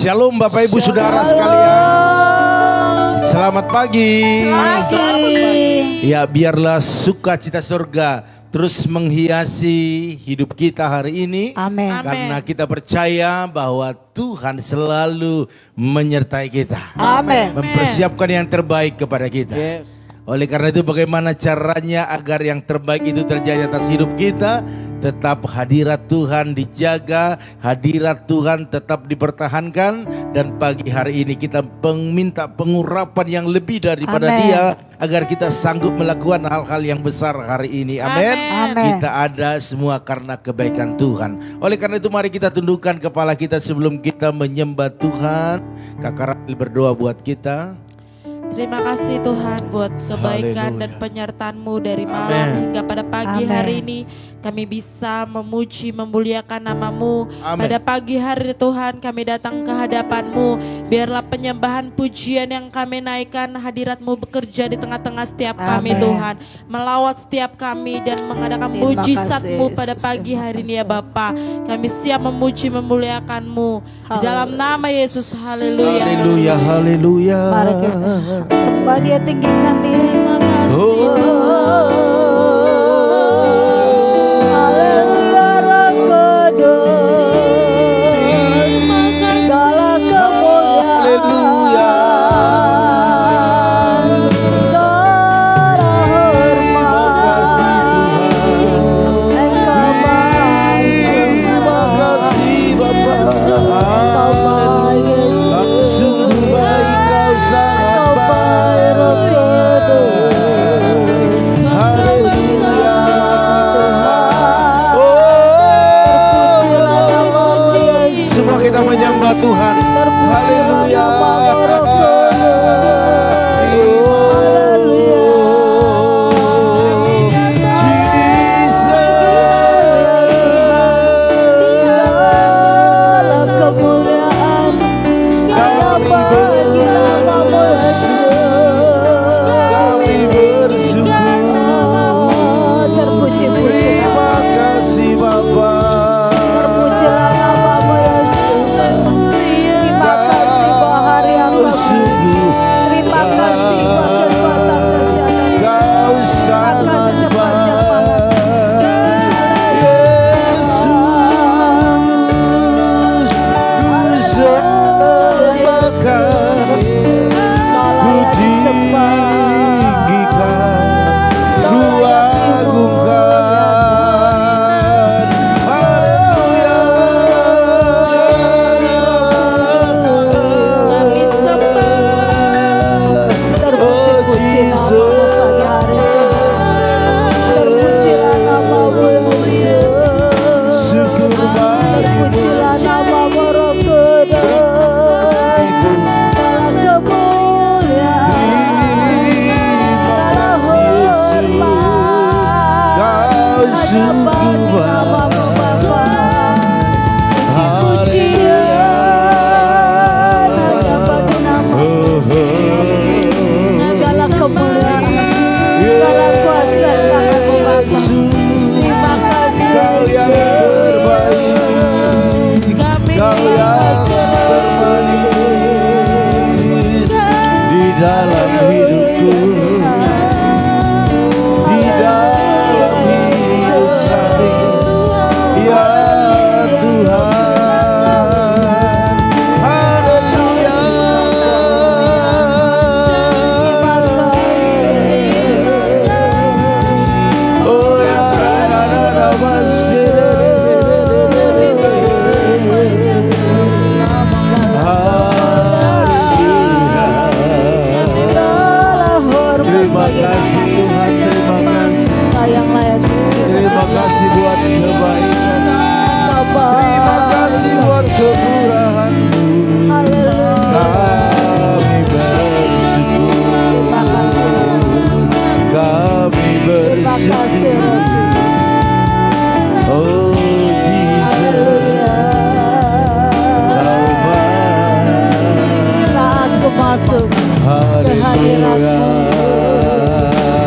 Shalom Bapak Ibu Saudara sekalian. Selamat pagi. Ya, biarlah sukacita surga terus menghiasi hidup kita hari ini. Amin. Karena kita percaya bahwa Tuhan selalu menyertai kita. Amin. Mempersiapkan yang terbaik kepada kita. Oleh karena itu bagaimana caranya agar yang terbaik itu terjadi atas hidup kita? Tetap hadirat Tuhan dijaga, hadirat Tuhan tetap dipertahankan. Dan pagi hari ini kita meminta pengurapan yang lebih daripada Dia, agar kita sanggup melakukan hal-hal yang besar hari ini. Amin. Kita ada semua karena kebaikan Tuhan. Oleh karena itu mari kita tundukkan kepala kita sebelum kita menyembah Tuhan. Kakak Rapil berdoa buat kita. Terima kasih Tuhan buat kebaikan dan penyertaan-Mu dari malam hingga pada pagi hari ini. Kami bisa memuji, memuliakan nama-Mu. Pada pagi hari Tuhan kami datang ke hadapan-Mu. Biarlah penyembahan pujian yang kami naikkan, hadirat-Mu bekerja di tengah-tengah setiap kami Tuhan. Melawat setiap kami dan mengadakan mujizat-Mu pada pagi hari ini ya Bapa. Kami siap memuji, memuliakan-Mu. Di dalam nama Yesus, haleluya. Haleluya, haleluya. Sembah Dia, tinggikan Dia. Terima kasih Haleluya, Roh Kudus. Segala kemuliaan, segala hormat, Engkau baik. Terima kasih Bapa. Engkau baik. Sungguh baik, Kau sangat baik. Roh Kudus. Haleluya. Semua kita menyembah Tuhan. Haleluya.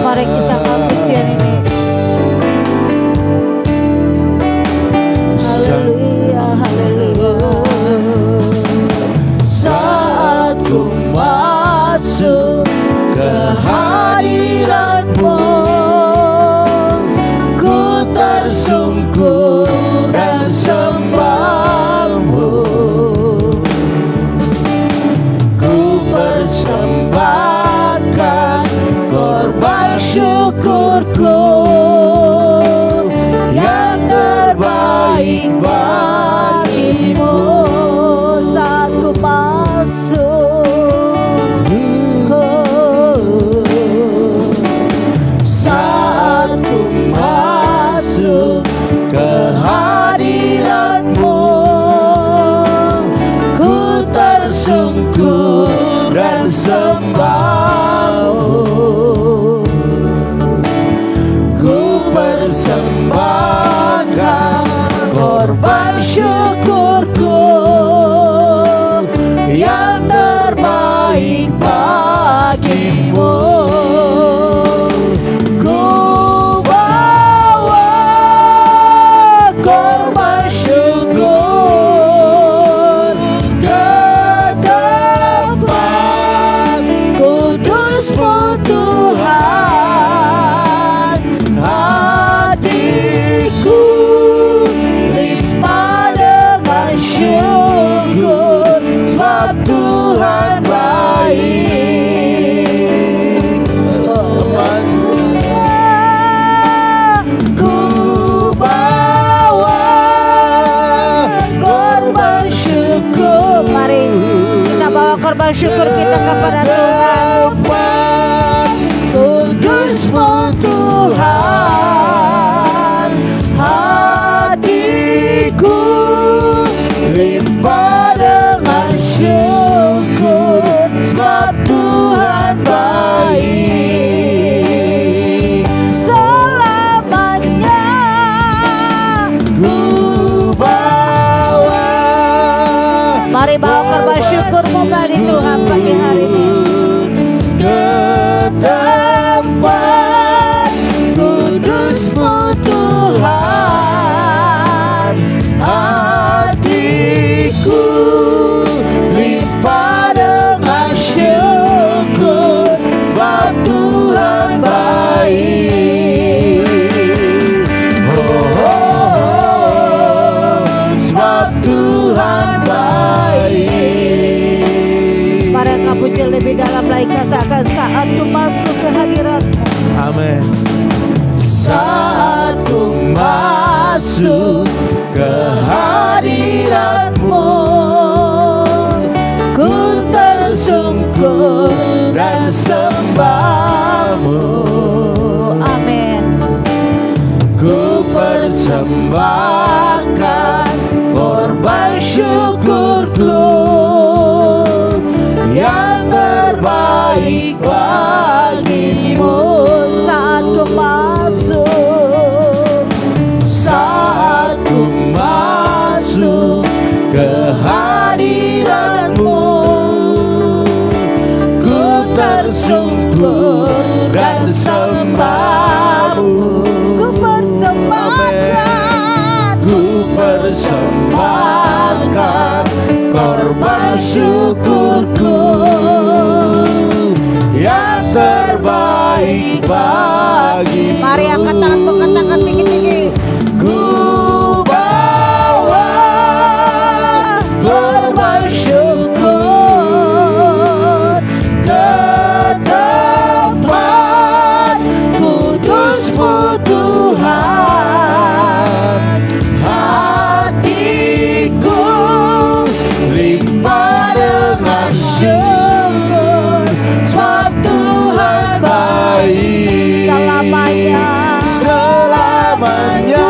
Mari kita angkat pujian ini. Haleluya, haleluya. korban syukurku yang terbaik bagimu. Saat ku masuk, saat ku masuk ke hadiratmu, ku tersungkur dan sembahmu. Ku persembahkan korban syukurku yang terbaik bagimu. Ku bawa korban syukur ke tempat kudus-Mu Tuhan. Hatiku limpah dengan syukur, sebab Tuhan baik. Ku bawa korban syukur. Mari kita bawa korban syukur kita kepada Tuhan. Kudus-Mu Tuhan, hatiku limpah dengan syukur, sebab Tuhan baik. Selamanya ku bawa. Mari bawa korban syukurmu bagi Tuhan pagi hari ini. Ke tempat kudus-Mu Tuhan, hatiku limpah dengan syukur, sebab Tuhan baik. Sebab Tuhan baik. Mari engkau puji lebih dalam lagi, katakan saat ku masuk ke hadirat-Mu. Amin. Saat ku masuk ke hadirat-Mu, ku tersungkur dan sembah-Mu. Amin. Ku persembahkan korban syukurku yang terbaik bagimu. Saat ku masuk, saat ku masuk ke hadirat-Mu, ku tersungkur dan sembah-Mu. Ku persembahkan, ku persembahkan korban syukurku yang terbaik bagi. Mari angkat tanganmu, katakan tinggi-tinggi. Ku bawa korban syukur ke tempat kudus-Mu Tuhan. Hatiku limpah dengan syukur, sebab Tuhan baik. Selamanya, selamanya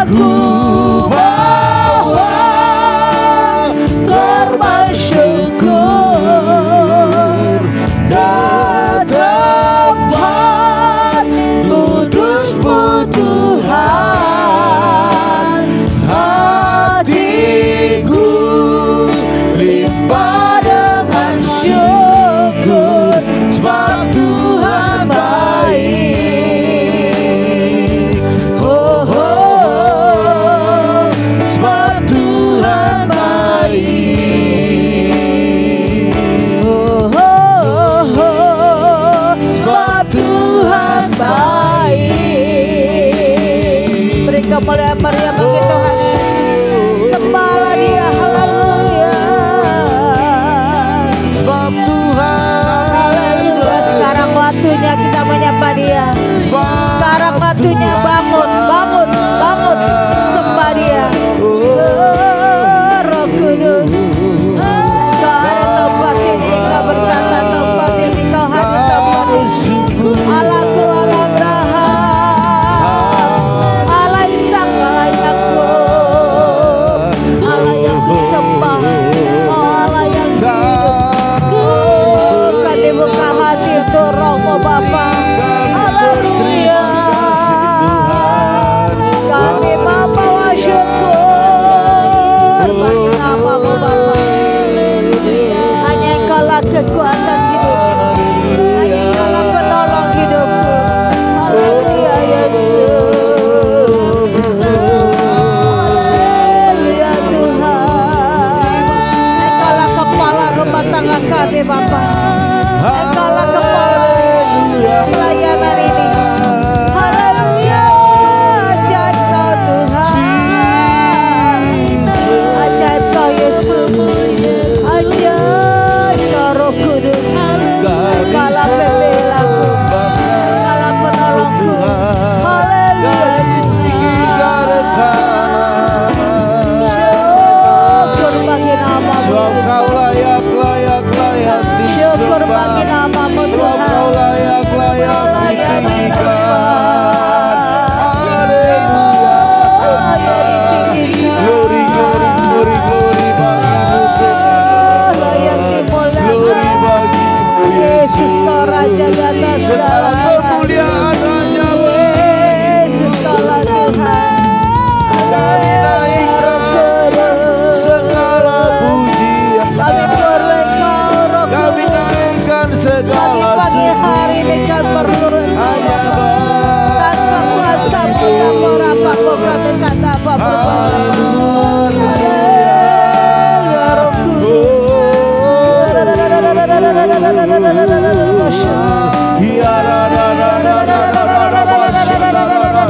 ku bawa korban syukur ke tempat kudus-Mu Tuhan. Hatiku limpah dengan syukur, sebab Tuhan baik. Oh, oh, oh, sebab Tuhan baik. Oh, oh, oh, sebab Tuhan baik. Beri kemuliaan meriam bagi Tuhan Yesus. Sembahlah Dia, haleluya. Sebab Tuhan Haleluya. Marilah kita menyapa Dia. Sekarang waktunya bangun, bangun, bangun, sembah Dia. Roh Kudus, Kau ada tempat ini, Kau berkata tempat ini, Kau hadir tempat ini. Allahku, Allah Abraham, Allah Ishak, Allah Yakub, Allah yang disembah, Allah yang hidup. Kami buka hati untuk Roh-Mu Bapa. Haleluya. Kami membawa syukur bagi nama-Mu Bapa. Hanya Engkaulah kekuatan hidup, hanya Engkaulah penolong hidupku. Haleluya Yesus. Haleluya Tuhan. Engkaulah kepala rumah tangga kami Bapa. Engkaulah kepala pelayanan ini. Haleluya. Ajaib Kau Tuhan, ajaib Kau Yesus, ajaib Kau Roh Kudus. Engkaulah pembelaku, Engkaulah penolongku. Haleluya Tuhan. Syukur bagi nama-Mu. Kau layak Syukur bagi nama-Mu Tuhan. Kau layak ditinggikan. Glory, glory, glory, glory Layak Glory dimuliakan. bagi Yesus Kau Raja di atas segala segala. kemuliaan hanya Yesus Kaulah Tuhan. Kami naikkan segala pujian. Kami perlu Engkau Roh Kami Kudus. naikkan Kami segala pagi hari ini kami perlu hanya tanpa kuasa-Mu, tanpa apa-Mu kami tak dapat berbuat. Haleluya Roh Kudus. Tenggelamkan kami dalam Roh-Mu tenggelamkan kami dalam Roh-Mu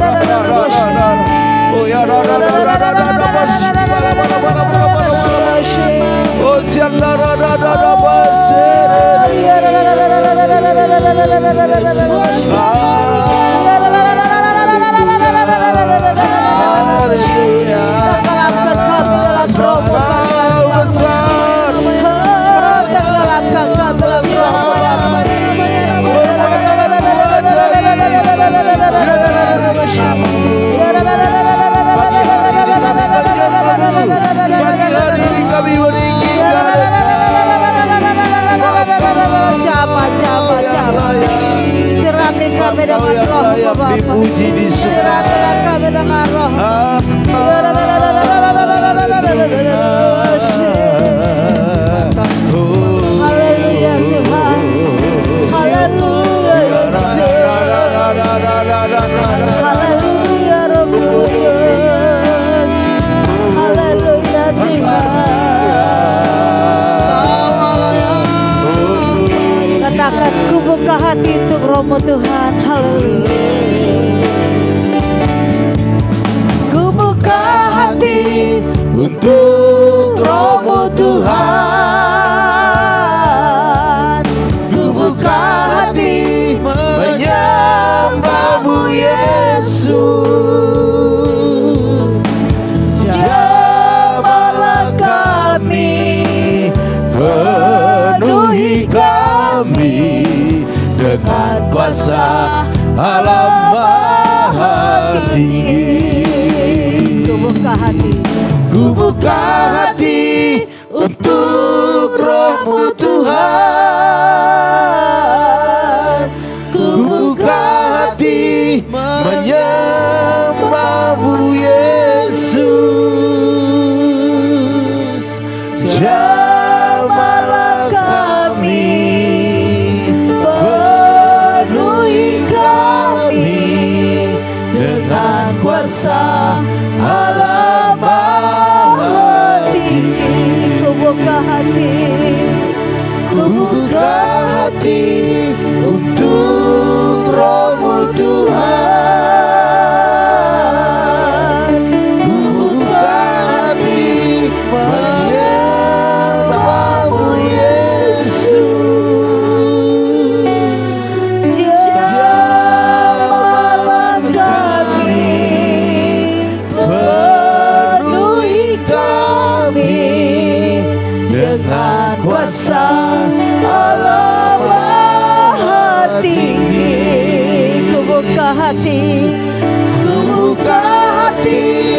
Pagi hari ini kami meninggikan Sirami kami dengan Roh-Mu Bapa. dipuji di Sirami kami dengan Roh. Haleluya Tuhan. Haleluya Yesus. Haleluya Roh Kudus. Haleluya Tuhan. Katakan ku buka hati untuk Roh-Mu Tuhan. Haleluya. Ku buka hati untuk Roh-Mu Tuhan. Ku buka hati menyembah-Mu Yesus. Jamahlah kami, Penuhi kami dengan kuasa alam maha tinggi. Ku buka hati. Ku buka hati untuk Roh-Mu Tuhan. Ku buka hati menyembah-Mu Yesus. Jamahlah kami, penuhi kami dengan kuasa alam maha tinggi. tinggi, ku buka hati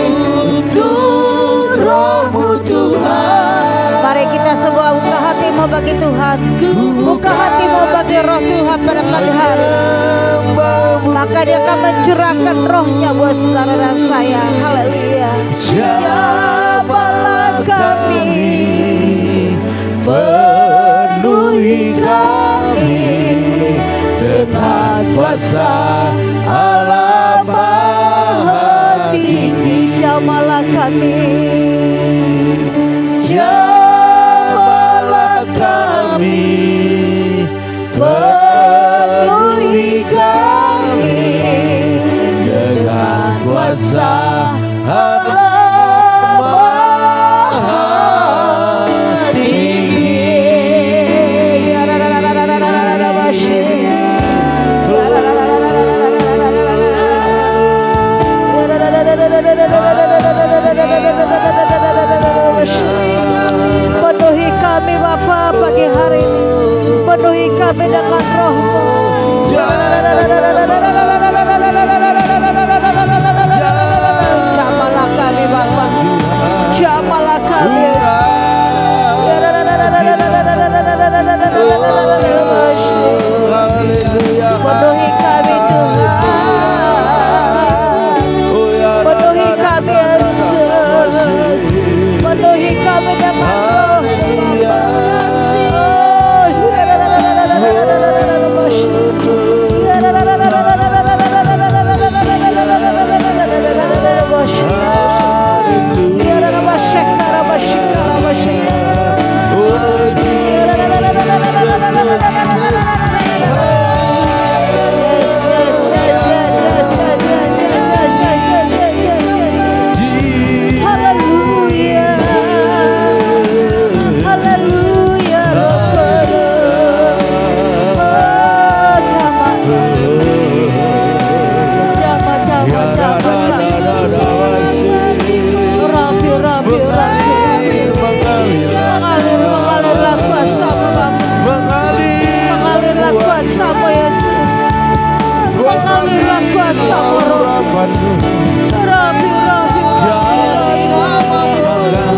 untuk Roh-Mu Tuhan. Mari kita semua buka hatimu bagi Tuhan, buka hatimu bagi Roh Tuhan pada pagi hari. Maka Dia akan mencurahkan Roh-Nya buat saudara dan saya. Haleluya. Jamahlah kami, penuhi kami dengan kuasa Allah Maha Tinggi. Jamahlah kami, jamahlah kami, penuhi kami dengan kuasa Allah Maha Tinggi. Penuhi kami Bapa pagi hari ini, penuhi kami dengan Roh-Mu. Jamahlah kami Bapa, jamahlah kami. Penuhi kami Tuhan, penuhi kami Yesus, penuhi kami dengan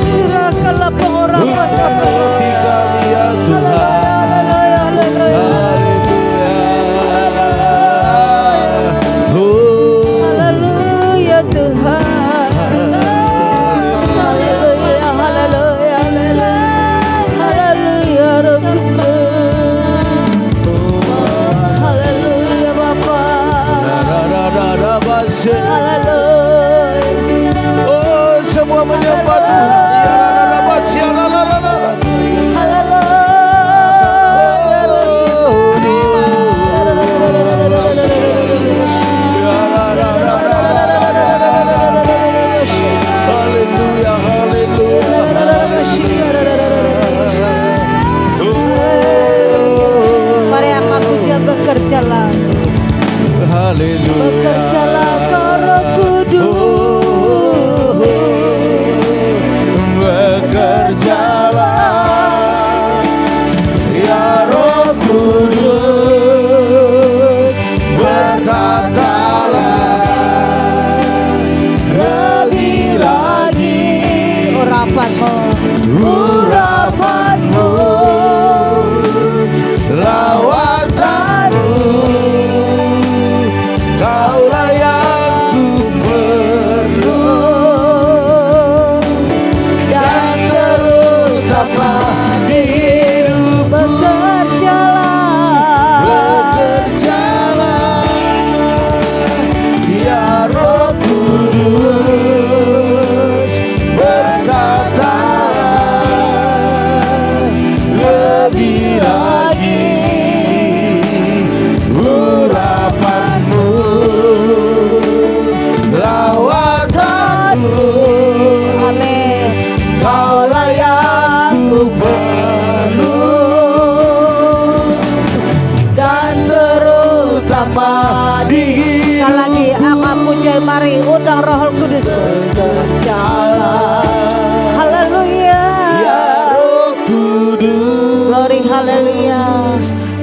curahkanlah pengurapan hati kami ya Tuhan. Haleluya Tuhan, haleluya, haleluya, haleluya Roh-Mu, haleluya Bapa, haleluya. Oh, semua menyembah Tuhan. Haleluya, haleluya. Mari angkat pujian, bekerjalah, Haleluya. bekerjalah Kau Roh Kudus, bekerjalah ya Roh Kudus, bertatalah lebih lagi urapanmu, lawatanmu, Kaulah yang ku perlu, dan terutama di hidup. Bekerjalah ya Roh Kudus, berkatalah lebih lagi urapanmu, lawatanmu. Amin. Kaulah yang ku perlu, dan terutama di Sekali lagi angkat pujian, mari undang Roh Kudus bekerjalah. Haleluya, ya Roh Kudus, glory haleluya.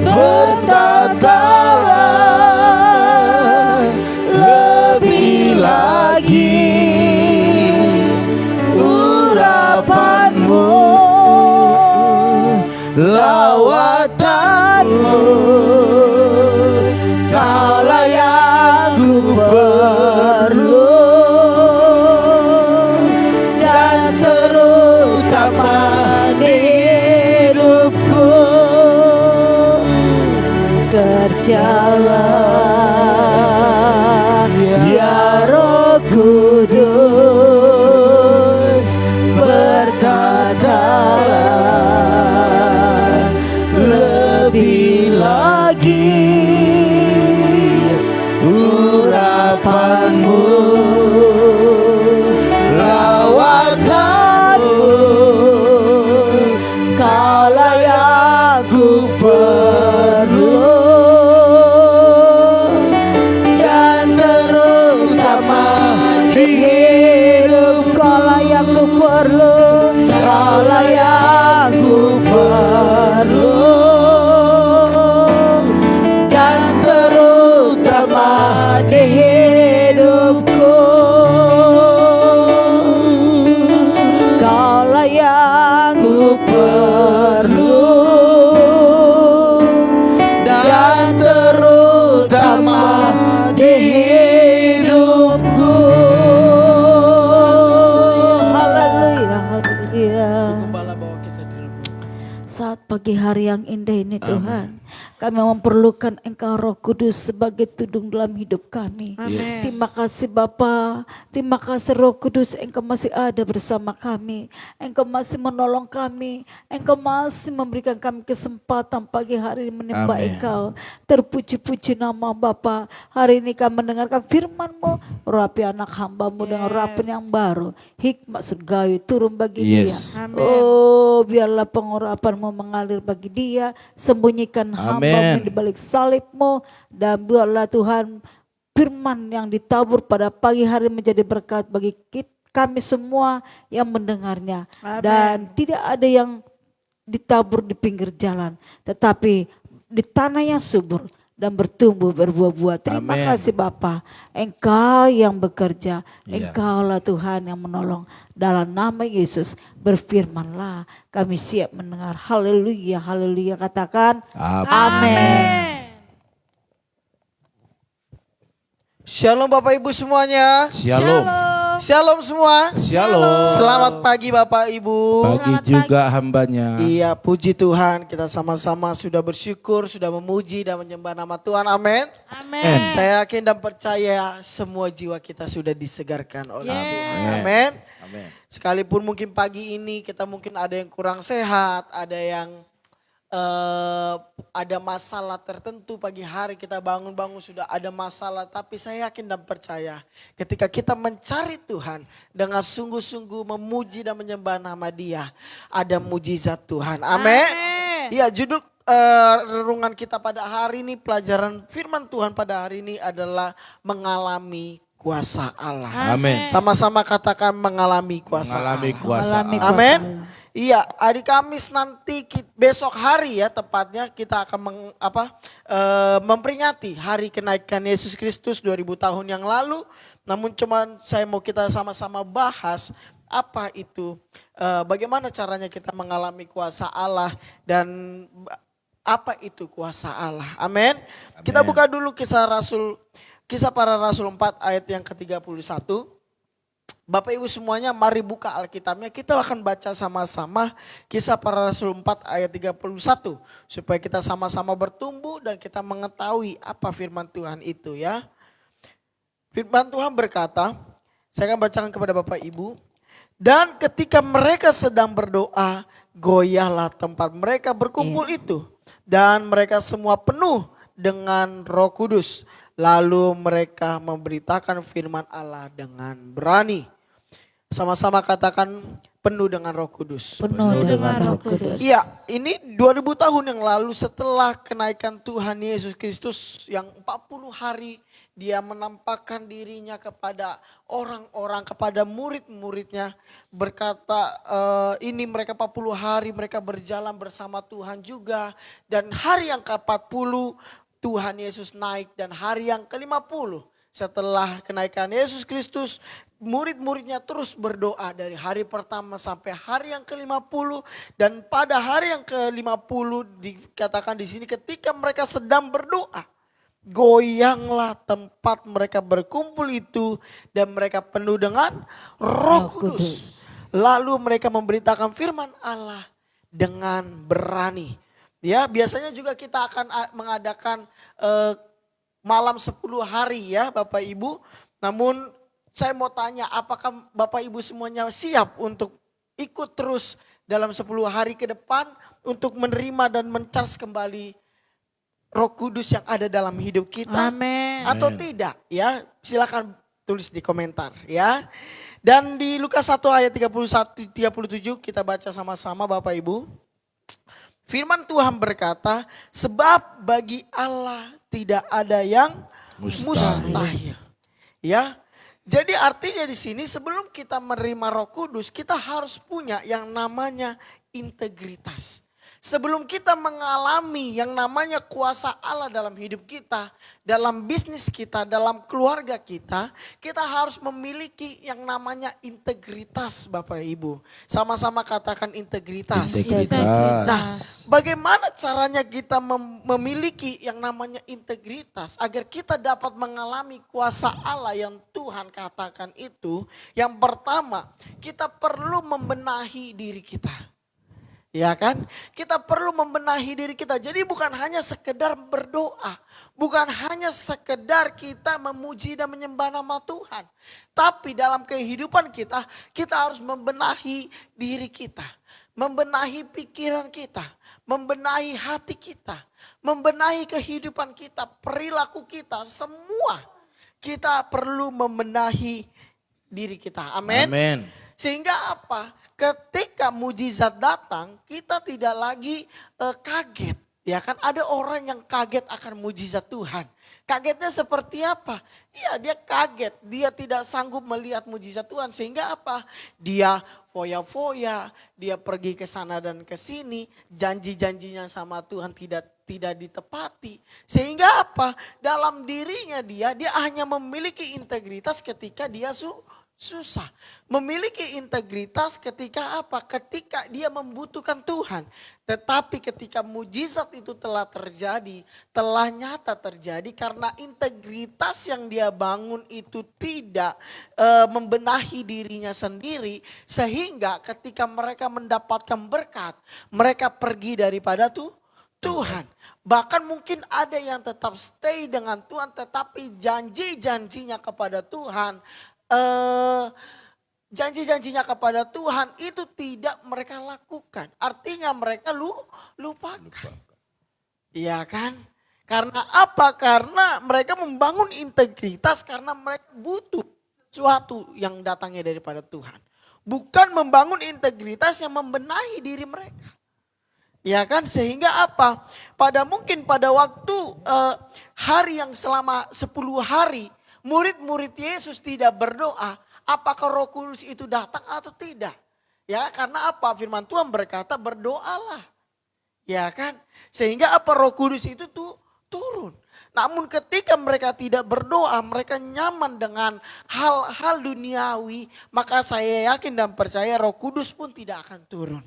bertatalah pagi hari yang indah ini Tuhan. Kami memerlukan Engkau Roh Kudus sebagai tudung dalam hidup kami. Amin. Terima kasih Bapa, terima kasih Roh Kudus, Engkau masih ada bersama kami. Engkau masih menolong kami, Engkau masih memberikan kami kesempatan pagi hari ini menyembah Amin. Engkau. Terpuji-puji nama Bapa. Hari ini kami mendengarkan firman-Mu, urapi anak hamba-Mu dengan urapan yang baru. Hikmat surgawi turun bagi dia. Amin. Oh, biarlah pengurapan-Mu mengalir bagi dia, sembunyikan hamba-Mu Amin. di balik salib-Mu, dan biarlah Tuhan firman yang ditabur pada pagi hari menjadi berkat bagi kami semua yang mendengarnya. Amin. Dan tidak ada yang ditabur di pinggir jalan, tetapi di tanah yang subur dan bertumbuh berbuah-buah. Terima Amin. kasih Bapa, Engkau yang bekerja, Iya. Engkaulah Tuhan yang menolong. Dalam nama Yesus berfirmanlah, kami siap mendengar. Haleluya, haleluya. Katakan amin. Shalom Bapak Ibu semuanya. Shalom. Shalom semua. Shalom. Selamat pagi Bapak Ibu. Pagi Selamat juga hambanya. Iya, puji Tuhan, kita sama-sama sudah bersyukur, sudah memuji dan menyembah nama Tuhan. Amin. Amin. Saya yakin dan percaya semua jiwa kita sudah disegarkan oleh Yes. Tuhan. Amin. Amin. Sekalipun mungkin pagi ini kita mungkin ada yang kurang sehat, ada yang ada masalah tertentu, pagi hari kita bangun-bangun sudah ada masalah, tapi saya yakin dan percaya ketika kita mencari Tuhan dengan sungguh-sungguh memuji dan menyembah nama Dia, ada mujizat Tuhan. Amin. Iya, judul renungan kita pada hari ini, pelajaran firman Tuhan pada hari ini adalah mengalami kuasa Allah. Amin. Sama-sama katakan mengalami kuasa Mengalami Allah. kuasa Mengalami Allah. Amin. Iya, hari Kamis nanti besok hari ya tepatnya kita akan memperingati hari kenaikan Yesus Kristus 2000 tahun yang lalu. Namun cuman saya mau kita sama-sama bahas apa itu, bagaimana caranya kita mengalami kuasa Allah dan apa itu kuasa Allah. Amin. Kita buka dulu kisah para Rasul 4 ayat yang ke-31. Bapak Ibu semuanya mari buka Alkitabnya, kita akan baca sama-sama kisah para Rasul 4 ayat 31. Supaya kita sama-sama bertumbuh dan kita mengetahui apa firman Tuhan itu ya. Firman Tuhan berkata, saya akan bacakan kepada Bapak Ibu. Dan ketika mereka sedang berdoa, goyahlah tempat mereka berkumpul itu. Dan mereka semua penuh dengan Roh Kudus. Lalu mereka memberitakan firman Allah dengan berani. Sama-sama katakan penuh dengan Roh Kudus. Penuh dengan Roh Kudus. Iya, ini 2000 tahun yang lalu setelah kenaikan Tuhan Yesus Kristus yang 40 hari dia menampakkan dirinya kepada orang-orang, kepada murid-muridnya. Berkata ini mereka 40 hari mereka berjalan bersama Tuhan juga. Dan hari yang ke-40 Tuhan Yesus naik, dan hari yang ke-50 setelah kenaikan Yesus Kristus, murid-muridnya terus berdoa dari hari pertama sampai hari yang ke-50. Dan pada hari yang ke-50 dikatakan di sini ketika mereka sedang berdoa, goyanglah tempat mereka berkumpul itu dan mereka penuh dengan Roh Kudus. Lalu mereka memberitakan firman Allah dengan berani. Ya, biasanya juga kita akan mengadakan malam 10 hari ya Bapak Ibu. Namun saya mau tanya, apakah Bapak Ibu semuanya siap untuk ikut terus dalam 10 hari ke depan untuk menerima dan mencharge kembali Roh Kudus yang ada dalam hidup kita? Amin. Atau tidak ya? Silakan tulis di komentar ya. Dan di Lukas 1 ayat 31-37 kita baca sama-sama Bapak Ibu. Firman Tuhan berkata, sebab bagi Allah tidak ada yang mustahil. Ya. Jadi artinya di sini sebelum kita menerima Roh Kudus, kita harus punya yang namanya integritas. Sebelum kita mengalami yang namanya kuasa Allah dalam hidup kita, dalam bisnis kita, dalam keluarga kita, kita harus memiliki yang namanya integritas Bapak Ibu. Sama-sama katakan integritas. Integritas. Nah, bagaimana caranya kita memiliki yang namanya integritas agar kita dapat mengalami kuasa Allah yang Tuhan katakan itu? Yang pertama, kita perlu membenahi diri kita. Ya kan? Kita perlu membenahi diri kita. Jadi bukan hanya sekedar berdoa. Bukan hanya sekedar kita memuji dan menyembah nama Tuhan. Tapi dalam kehidupan kita, kita harus membenahi diri kita. Membenahi pikiran kita. Membenahi hati kita. Membenahi kehidupan kita, perilaku kita, semua. Kita perlu membenahi diri kita. Amin. Amin. Sehingga apa? Ketika mujizat datang, kita tidak lagi kaget. Ya kan, ada orang yang kaget akan mujizat Tuhan. Kagetnya seperti apa? Ya, dia kaget, dia tidak sanggup melihat mujizat Tuhan. Sehingga apa? Dia foya-foya, dia pergi ke sana dan ke sini, janji-janjinya sama Tuhan tidak ditepati. Sehingga apa? Dalam dirinya dia hanya memiliki integritas ketika dia susah. Memiliki integritas ketika apa? Ketika dia membutuhkan Tuhan. Tetapi ketika mujizat itu telah terjadi, telah nyata terjadi karena integritas yang dia bangun itu tidak membenahi dirinya sendiri. Sehingga ketika mereka mendapatkan berkat, mereka pergi daripada Tuhan. Bahkan mungkin ada yang tetap stay dengan Tuhan tetapi janji-janjinya kepada Tuhan, janji-janjinya kepada Tuhan itu tidak mereka lakukan. Artinya mereka lupakan. Iya kan? Karena apa? Karena mereka membangun integritas karena mereka butuh sesuatu yang datangnya daripada Tuhan. Bukan membangun integritas yang membenahi diri mereka. Ya kan, sehingga apa? Pada waktu hari yang selama 10 hari murid-murid Yesus tidak berdoa, apakah Roh Kudus itu datang atau tidak? Ya, karena apa? Firman Tuhan berkata berdoalah. Ya kan? Sehingga apa? Roh Kudus itu turun. Namun ketika mereka tidak berdoa, mereka nyaman dengan hal-hal duniawi, maka saya yakin dan percaya Roh Kudus pun tidak akan turun.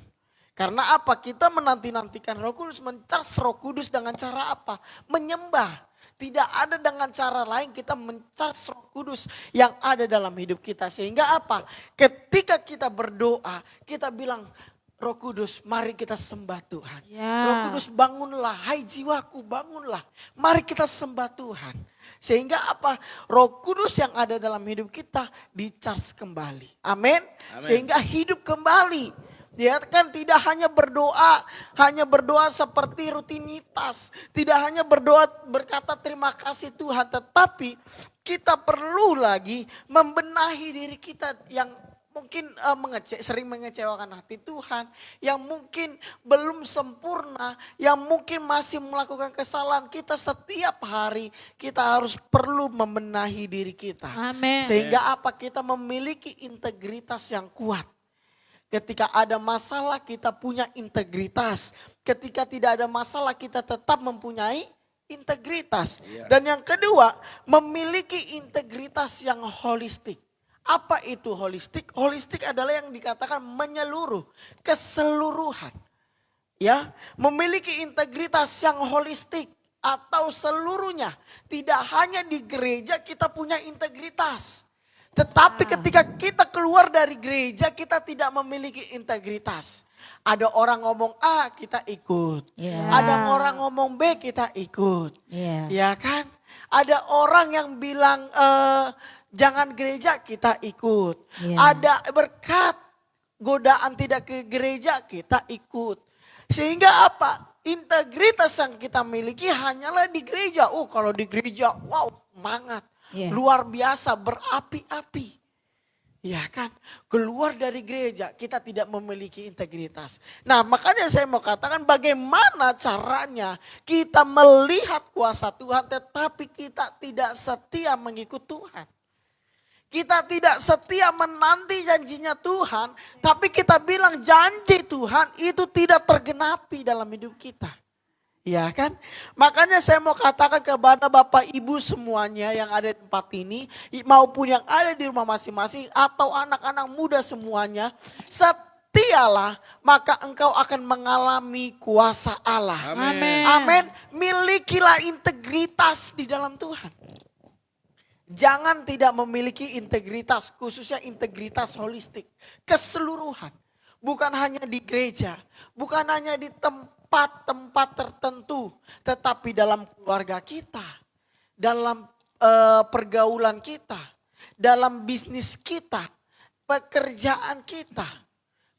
Karena apa? Kita menanti-nantikan Roh Kudus, mencharge Roh Kudus dengan cara apa? Menyembah. Tidak ada dengan cara lain kita mencharge Roh Kudus yang ada dalam hidup kita. Sehingga apa? Ketika kita berdoa, kita bilang, Roh Kudus, mari kita sembah Tuhan. Ya. Roh Kudus, bangunlah, hai jiwaku, bangunlah. Mari kita sembah Tuhan. Sehingga apa? Roh Kudus yang ada dalam hidup kita di-charge kembali. Amin. Sehingga hidup kembali. Dia kan tidak hanya berdoa seperti rutinitas. Tidak hanya berdoa berkata terima kasih Tuhan. Tetapi kita perlu lagi membenahi diri kita yang mungkin sering mengecewakan hati Tuhan. Yang mungkin belum sempurna. Yang mungkin masih melakukan kesalahan. Kita setiap hari kita harus perlu membenahi diri kita. Amin. Sehingga apa? Kita memiliki integritas yang kuat. Ketika ada masalah kita punya integritas. Ketika tidak ada masalah kita tetap mempunyai integritas. Dan yang kedua, memiliki integritas yang holistik. Apa itu holistik? Holistik adalah yang dikatakan menyeluruh, keseluruhan. Ya, memiliki integritas yang holistik atau seluruhnya. Tidak hanya di gereja kita punya integritas. Tetapi ketika kita keluar dari gereja kita tidak memiliki integritas. Ada orang ngomong A kita ikut. Ada orang ngomong B kita ikut. Ya kan? Ada orang yang bilang jangan gereja kita ikut. Ada berkat godaan tidak ke gereja kita ikut. Sehingga apa? Integritas yang kita miliki hanyalah di gereja. Oh kalau di gereja wow semangat. Luar biasa berapi-api. Ya kan, keluar dari gereja kita tidak memiliki integritas. Nah makanya saya mau katakan bagaimana caranya kita melihat kuasa Tuhan tetapi kita tidak setia mengikut Tuhan. Kita tidak setia menanti janjinya Tuhan tapi kita bilang janji Tuhan itu tidak tergenapi dalam hidup kita. Ya kan? Makanya saya mau katakan kepada Bapak Ibu semuanya yang ada di tempat ini maupun yang ada di rumah masing-masing atau anak-anak muda semuanya, setialah maka engkau akan mengalami kuasa Allah. Amin. Amin. Milikilah integritas di dalam Tuhan. Jangan tidak memiliki integritas, khususnya integritas holistik, keseluruhan. bukan hanya di gereja, bukan hanya di tempat-tempat tertentu, tetapi dalam keluarga kita, dalam pergaulan kita, dalam bisnis kita, pekerjaan kita,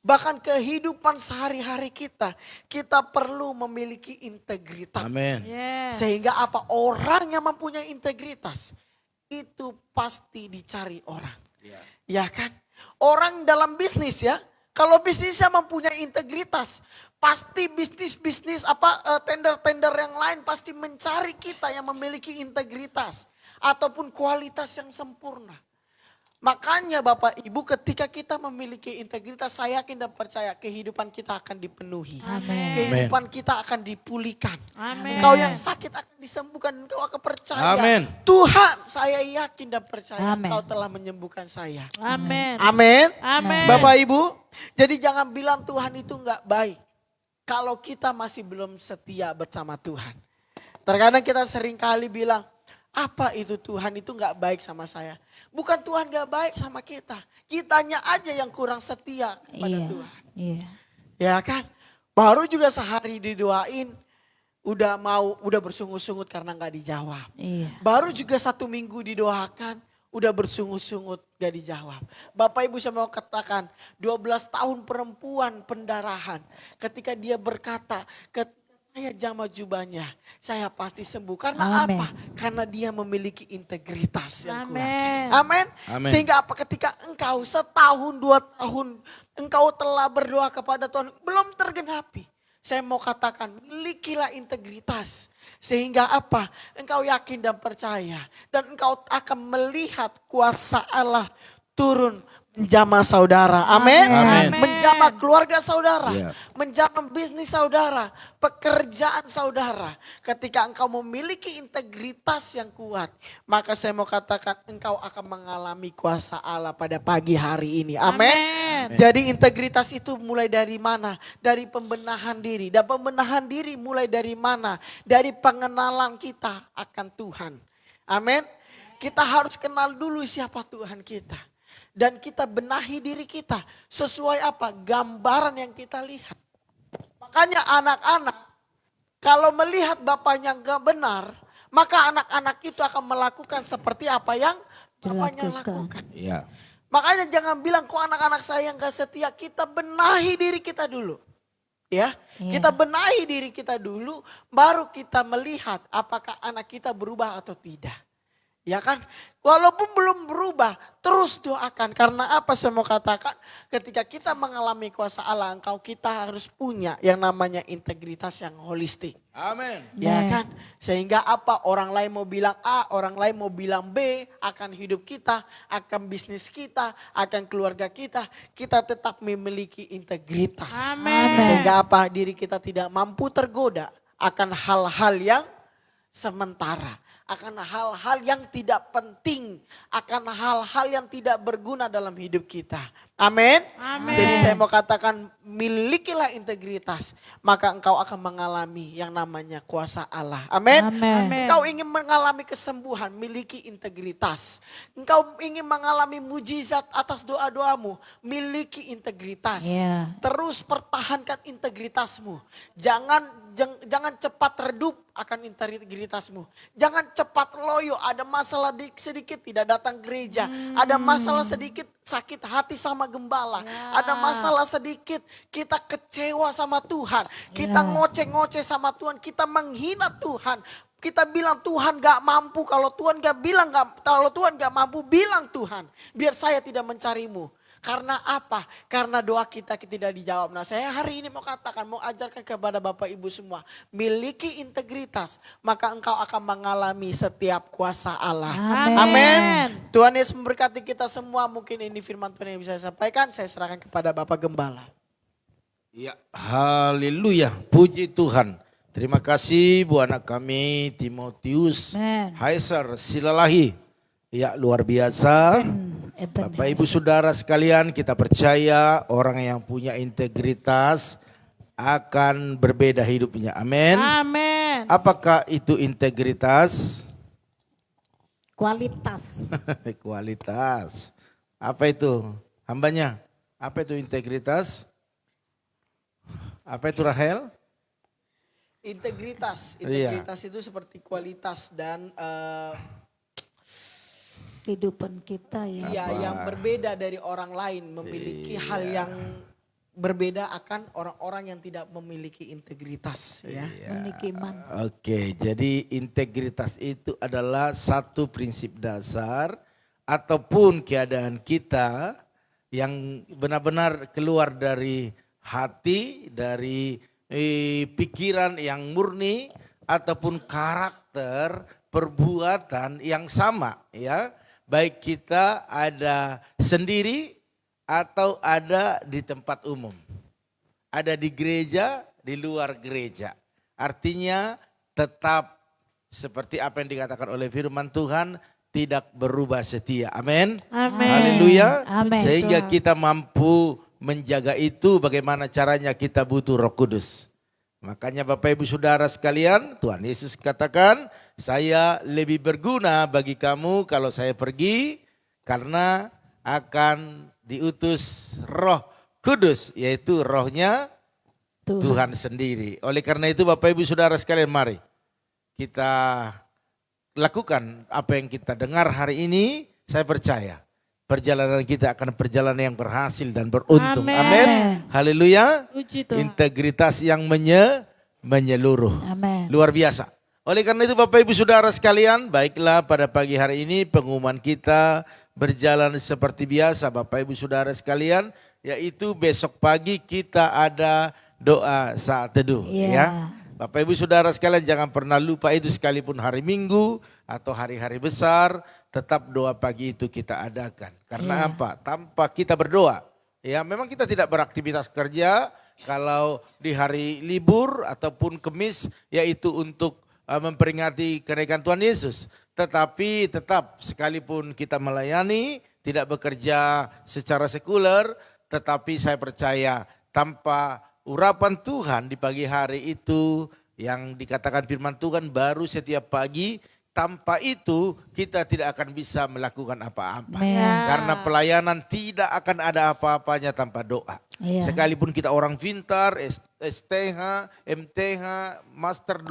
bahkan kehidupan sehari-hari kita perlu memiliki integritas. Amin. Yes. Sehingga apa? Orang yang mempunyai integritas itu pasti dicari orang. Ya kan? Orang dalam bisnis ya, kalau bisnisnya mempunyai integritas, pasti bisnis-bisnis tender-tender yang lain pasti mencari kita yang memiliki integritas ataupun kualitas yang sempurna. Makanya Bapak Ibu, ketika kita memiliki integritas, saya yakin dan percaya kehidupan kita akan dipenuhi. Amin. Kehidupan kita akan dipulihkan. Amin. Engkau yang sakit akan disembuhkan. Engkau akan percaya. Amin. Tuhan, saya yakin dan percaya Amin. Engkau telah menyembuhkan saya. Amin. Amin. Amin. Bapak Ibu, jadi jangan bilang Tuhan itu enggak baik. Kalau kita masih belum setia bersama Tuhan. Terkadang kita seringkali bilang, apa itu Tuhan itu enggak baik sama saya. Bukan Tuhan enggak baik sama kita. Kitanya aja yang kurang setia kepada Iya. Tuhan. Iya. Ya kan? Baru juga sehari didoain, udah bersungut-sungut karena enggak dijawab. Iya. Baru juga 1 minggu didoakan, udah bersungut-sungut gak dijawab. Bapak Ibu saya mau katakan, 12 tahun perempuan pendarahan. Ketika dia berkata, ketika saya jamah jubahnya, saya pasti sembuh. Karena Amin. apa? Karena dia memiliki integritas yang kuat. Amin. Amin. Amin. Sehingga apa? Ketika engkau 1 tahun, 2 tahun, engkau telah berdoa kepada Tuhan, belum tergenapi. Saya mau katakan, milikilah integritas. Sehingga apa? Engkau yakin dan percaya. Dan engkau akan melihat kuasa Allah turun menjamah saudara. Amin. Amin. Menjamah keluarga saudara. Ya. Menjamah bisnis saudara. Pekerjaan saudara. Ketika engkau memiliki integritas yang kuat. Maka saya mau katakan engkau akan mengalami kuasa Allah pada pagi hari ini. Amin. Amin. Jadi integritas itu mulai dari mana? Dari pembenahan diri. Dan pembenahan diri mulai dari mana? Dari pengenalan kita akan Tuhan. Amin. Kita harus kenal dulu siapa Tuhan kita. Dan kita benahi diri kita sesuai apa? Gambaran yang kita lihat. Makanya anak-anak kalau melihat bapaknya gak benar, maka anak-anak itu akan melakukan seperti apa yang bapaknya lakukan. Ya. Makanya jangan bilang kok anak-anak saya gak setia. Kita benahi diri kita dulu. Ya, kita benahi diri kita dulu, baru kita melihat apakah anak kita berubah atau tidak. Ya kan, walaupun belum berubah, terus doakan. Karena apa saya mau katakan, ketika kita mengalami kuasa Allah, kita harus punya yang namanya integritas yang holistik. Amin. Ya kan, sehingga apa, orang lain mau bilang A, orang lain mau bilang B, akan hidup kita, akan bisnis kita, akan keluarga kita tetap memiliki integritas. Amin. Sehingga apa, diri kita tidak mampu tergoda akan hal-hal yang sementara. Akan hal-hal yang tidak penting, akan hal-hal yang tidak berguna dalam hidup kita. Amin. Amin. Jadi saya mau katakan, milikilah integritas, maka engkau akan mengalami yang namanya kuasa Allah. Amin. Amin. Engkau ingin mengalami kesembuhan, miliki integritas. Engkau ingin mengalami mujizat atas doa-doamu, miliki integritas. Iya. Terus pertahankan integritasmu. Jangan cepat redup akan integritasmu. Jangan cepat loyo, ada masalah sedikit tidak datang gereja. Ada masalah sedikit sakit hati sama gembala. Ada masalah sedikit kita kecewa sama Tuhan. Kita ngoceh-ngoceh sama Tuhan, kita menghina Tuhan. Kita bilang Tuhan gak mampu, kalau Tuhan gak mampu, bilang Tuhan, biar saya tidak mencarimu. Karena apa? Karena doa kita tidak dijawab. Nah, saya hari ini mau katakan, mau ajarkan kepada Bapak Ibu semua, miliki integritas, maka engkau akan mengalami setiap kuasa Allah. Amin. Tuhan Yesus memberkati kita semua. Mungkin ini firman Tuhan yang bisa saya sampaikan. Saya serahkan kepada Bapak Gembala. Ya, haleluya. Puji Tuhan. Terima kasih Bu anak kami Timotius Heiser Silalahi. Ya, luar biasa. Bapak Ibu Saudara sekalian, kita percaya orang yang punya integritas akan berbeda hidupnya. Amin. Amin. Apakah itu integritas? Kualitas. Kualitas. Apa itu? Hambanya. Apa itu integritas? Apa itu Rahel? Integritas. Iya. Integritas itu seperti kualitas dan Kehidupan kita ya. ya yang berbeda dari orang lain, memiliki hal yang berbeda akan orang-orang yang tidak memiliki integritas ya. Memiliki iman. Oke, jadi integritas itu adalah satu prinsip dasar ataupun keadaan kita yang benar-benar keluar dari hati, dari pikiran yang murni ataupun karakter perbuatan yang sama ya. Baik kita ada sendiri atau ada di tempat umum. Ada di gereja, di luar gereja. Artinya tetap seperti apa yang dikatakan oleh firman Tuhan, tidak berubah setia. Amin. Amin. Haleluya. Amin. Sehingga Tuhan. kita mampu menjaga itu, bagaimana caranya kita butuh Roh Kudus. Makanya Bapak Ibu Saudara sekalian, Tuhan Yesus katakan, saya lebih berguna bagi kamu kalau saya pergi, karena akan diutus Roh Kudus, yaitu rohnya Tuhan sendiri. Oleh karena itu Bapak Ibu Saudara sekalian, mari kita lakukan apa yang kita dengar hari ini. Saya percaya perjalanan kita akan perjalanan yang berhasil dan beruntung. Amin. Amin. Haleluya. Puji Tuhan. Integritas yang menyeluruh. Amin. Luar biasa. Oleh karena itu Bapak Ibu Saudara sekalian, baiklah pada pagi hari ini pengumuman kita berjalan seperti biasa Bapak Ibu Saudara sekalian, yaitu besok pagi kita ada doa saat teduh ya. Bapak Ibu Saudara sekalian, jangan pernah lupa itu, sekalipun hari Minggu atau hari-hari besar, tetap doa pagi itu kita adakan. Karena apa? Tanpa kita berdoa, ya memang kita tidak beraktivitas kerja. Kalau di hari libur ataupun Kemis, yaitu untuk memperingati kenaikan Tuhan Yesus. Tetapi tetap sekalipun kita melayani, tidak bekerja secara sekuler, tetapi saya percaya tanpa urapan Tuhan di pagi hari itu, yang dikatakan firman Tuhan baru setiap pagi, tanpa itu kita tidak akan bisa melakukan apa-apa. Karena pelayanan tidak akan ada apa-apanya tanpa doa. Sekalipun kita orang pintar, STH, MTH, Master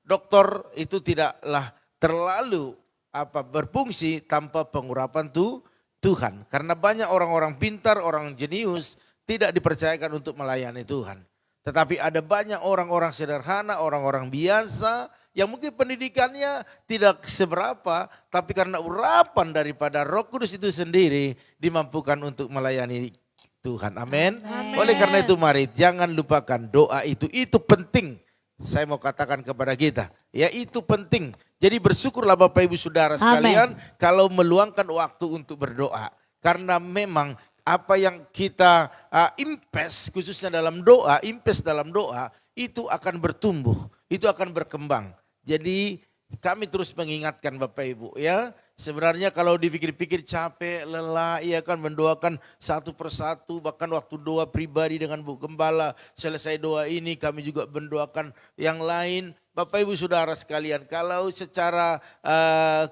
Doktor itu tidaklah terlalu berfungsi tanpa pengurapan Tuhan. Karena banyak orang-orang pintar, orang jenius tidak dipercayakan untuk melayani Tuhan. Tetapi ada banyak orang-orang sederhana, orang-orang biasa yang mungkin pendidikannya tidak seberapa, tapi karena urapan daripada Roh Kudus itu sendiri dimampukan untuk melayani Tuhan. Amin. Oleh karena itu mari jangan lupakan doa itu penting. Saya mau katakan kepada kita, ya itu penting. Jadi bersyukurlah Bapak Ibu Saudara sekalian kalau meluangkan waktu untuk berdoa. Karena memang apa yang kita invest khususnya dalam doa, itu akan bertumbuh, itu akan berkembang. Jadi kami terus mengingatkan Bapak Ibu ya, sebenarnya kalau dipikir-pikir capek, lelah, iya kan mendoakan satu persatu, bahkan waktu doa pribadi dengan Bu Gembala, selesai doa ini kami juga mendoakan yang lain. Bapak Ibu Saudara sekalian, kalau secara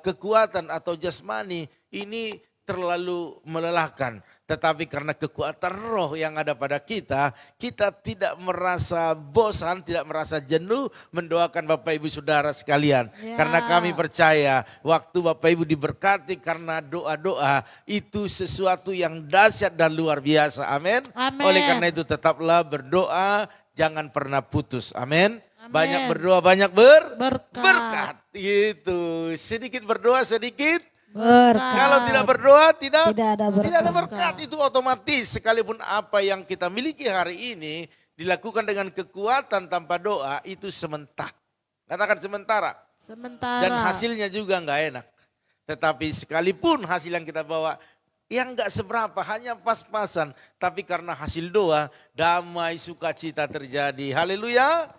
kekuatan atau jasmani ini terlalu melelahkan. Tetapi karena kekuatan roh yang ada pada kita, kita tidak merasa bosan, tidak merasa jenuh mendoakan Bapak Ibu Saudara sekalian. Karena kami percaya waktu Bapak Ibu diberkati karena doa-doa itu sesuatu yang dahsyat dan luar biasa. Amin. Oleh karena itu tetaplah berdoa, jangan pernah putus. Amin. Banyak berdoa, banyak berkat. Gitu. Sedikit berdoa, sedikit berkat. Kalau tidak berdoa tidak ada berkat. Itu otomatis sekalipun apa yang kita miliki hari ini dilakukan dengan kekuatan tanpa doa itu sementara. Katakan sementara. Dan hasilnya juga enggak enak. Tetapi sekalipun hasil yang kita bawa yang enggak seberapa, hanya pas-pasan, tapi karena hasil doa damai sukacita terjadi. Haleluya.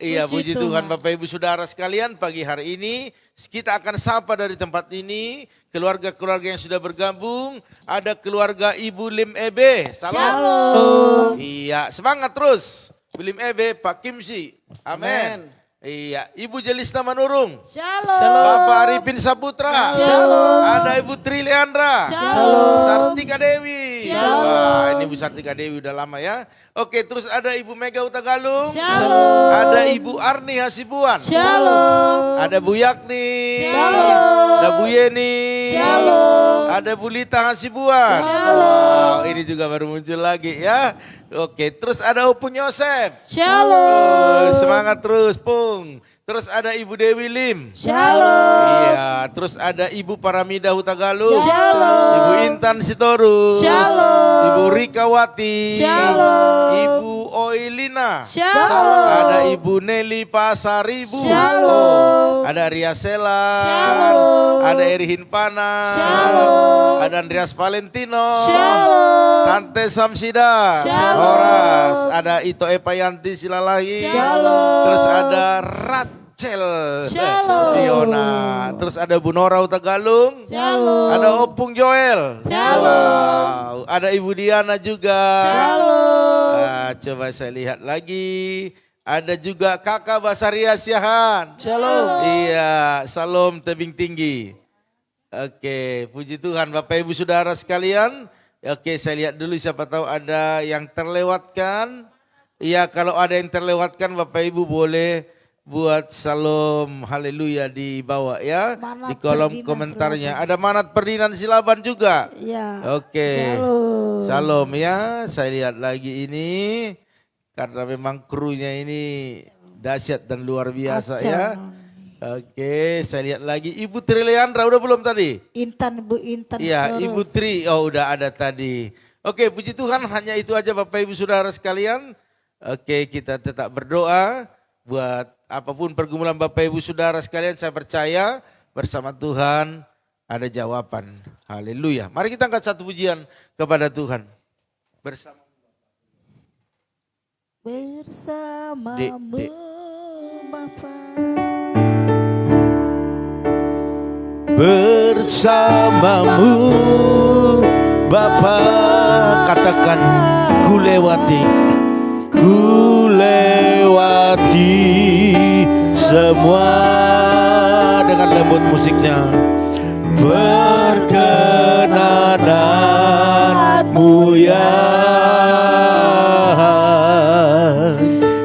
Iya, puji Tuhan Bapak Ibu Saudara sekalian, pagi hari ini kita akan sapa dari tempat ini keluarga-keluarga yang sudah bergabung. Ada keluarga Ibu Lim Ebe. Salam. Iya, semangat terus. Bu Lim Ebe, Pak Kimsi. Amin. Iya, Ibu Jelista Manurung. Shalom. Bapak Arifin Saputra. Shalom. Ada Ibu Tri Leandra. Shalom. Sartika Dewi. Shalom. Wah, ini Bu Sartika Dewi udah lama ya. Oke, terus ada Ibu Mega Utagalung. Shalom. Ada Ibu Arni Hasibuan. Shalom. Ada Bu Yakni. Shalom. Ada Bu Yeni. Shalom. Ada Bu Lita Hasibuan. Wow, ini juga baru muncul lagi ya. Oke, terus ada Opung Yosef. Shalom. Semangat terus, Pung. Terus ada Ibu Dewi Lim. Shalom. Iya, terus ada Ibu Paramida Hutagalung. Shalom. Ibu Intan Sitorus. Shalom. Ibu Rikawati. Shalom. Ibu Oilina. Shalom. Ada Ibu Nelly Pasaribu. Shalom. Ada Ria Sela. Shalom. Ada Erihin Pana. Shalom. Ada Andreas Valentino. Shalom. Tante Samsida. Shalom. Horas. Ada Ito Epayanti Silalahi. Shalom. Terus ada Rachel. Shalom. Fiona. Terus ada Bu Nora Utagalung. Shalom. Ada Opung Joel. Shalom. Wow. Ada Ibu Diana juga. Shalom. Nah, coba saya lihat lagi. Ada juga Kakak Basaria Siahan. Shalom. Iya, salam tebing tinggi. Oke, puji Tuhan Bapak Ibu Saudara sekalian. Oke, saya lihat dulu siapa tahu ada yang terlewatkan. Iya, kalau ada yang terlewatkan Bapak Ibu boleh buat salam haleluya di bawah ya. Manat Di kolom Perdinan komentarnya. Ada Manat Perdinan Silaban juga. Ya. Oke. Shalom. Salam ya. Saya lihat lagi ini karena memang krunya ini dahsyat dan luar biasa ya. Oke, saya lihat lagi Ibu Tri Leandra udah belum tadi? Intan, Bu Intan. Iya, Storus. Ibu Tri. Oh, udah ada tadi. Oke, puji Tuhan hanya itu aja Bapak Ibu Saudara sekalian. Oke, kita tetap berdoa buat apapun pergumulan Bapak Ibu Saudara sekalian, saya percaya bersama Tuhan ada jawaban. Haleluya. Mari kita angkat satu pujian kepada Tuhan. Bersama Bersamamu Dek. Bapa. bersamamu Bapa, katakan ku lewati semua dengan lembut musiknya. Perkenananmu ya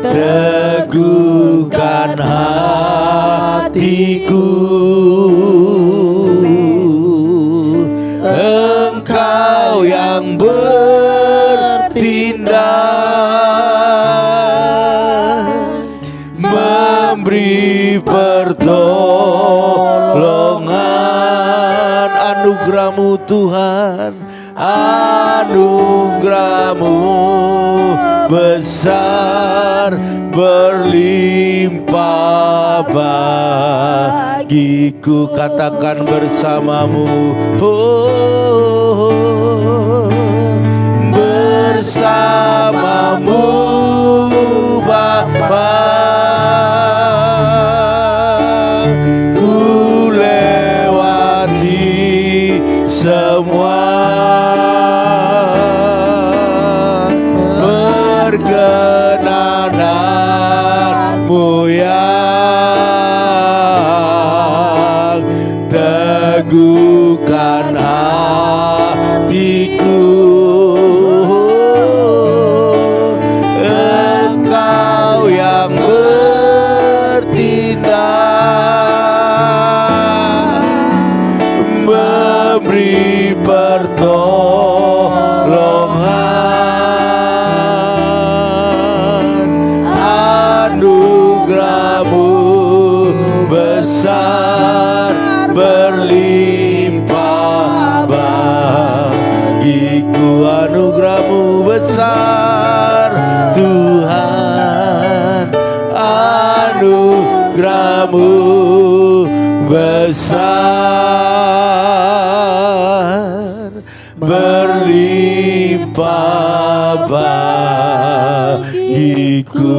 teguhkan hatiku. Engkau yang bertindak memberi pertolongan. Anugerahmu Tuhan, anugerahmu besar berlimpah bagiku. Katakan bersamamu, oh, bersamamu Bapa, ku lewati semua perkenananmu yang teguhkan hatiku. Engkau yang bertindak memberi pertolongan. Anugerahmu besar berlimpah bagiku. Anugerahmu besar Tuhan, anugerahmu besar berlimpah bagiku.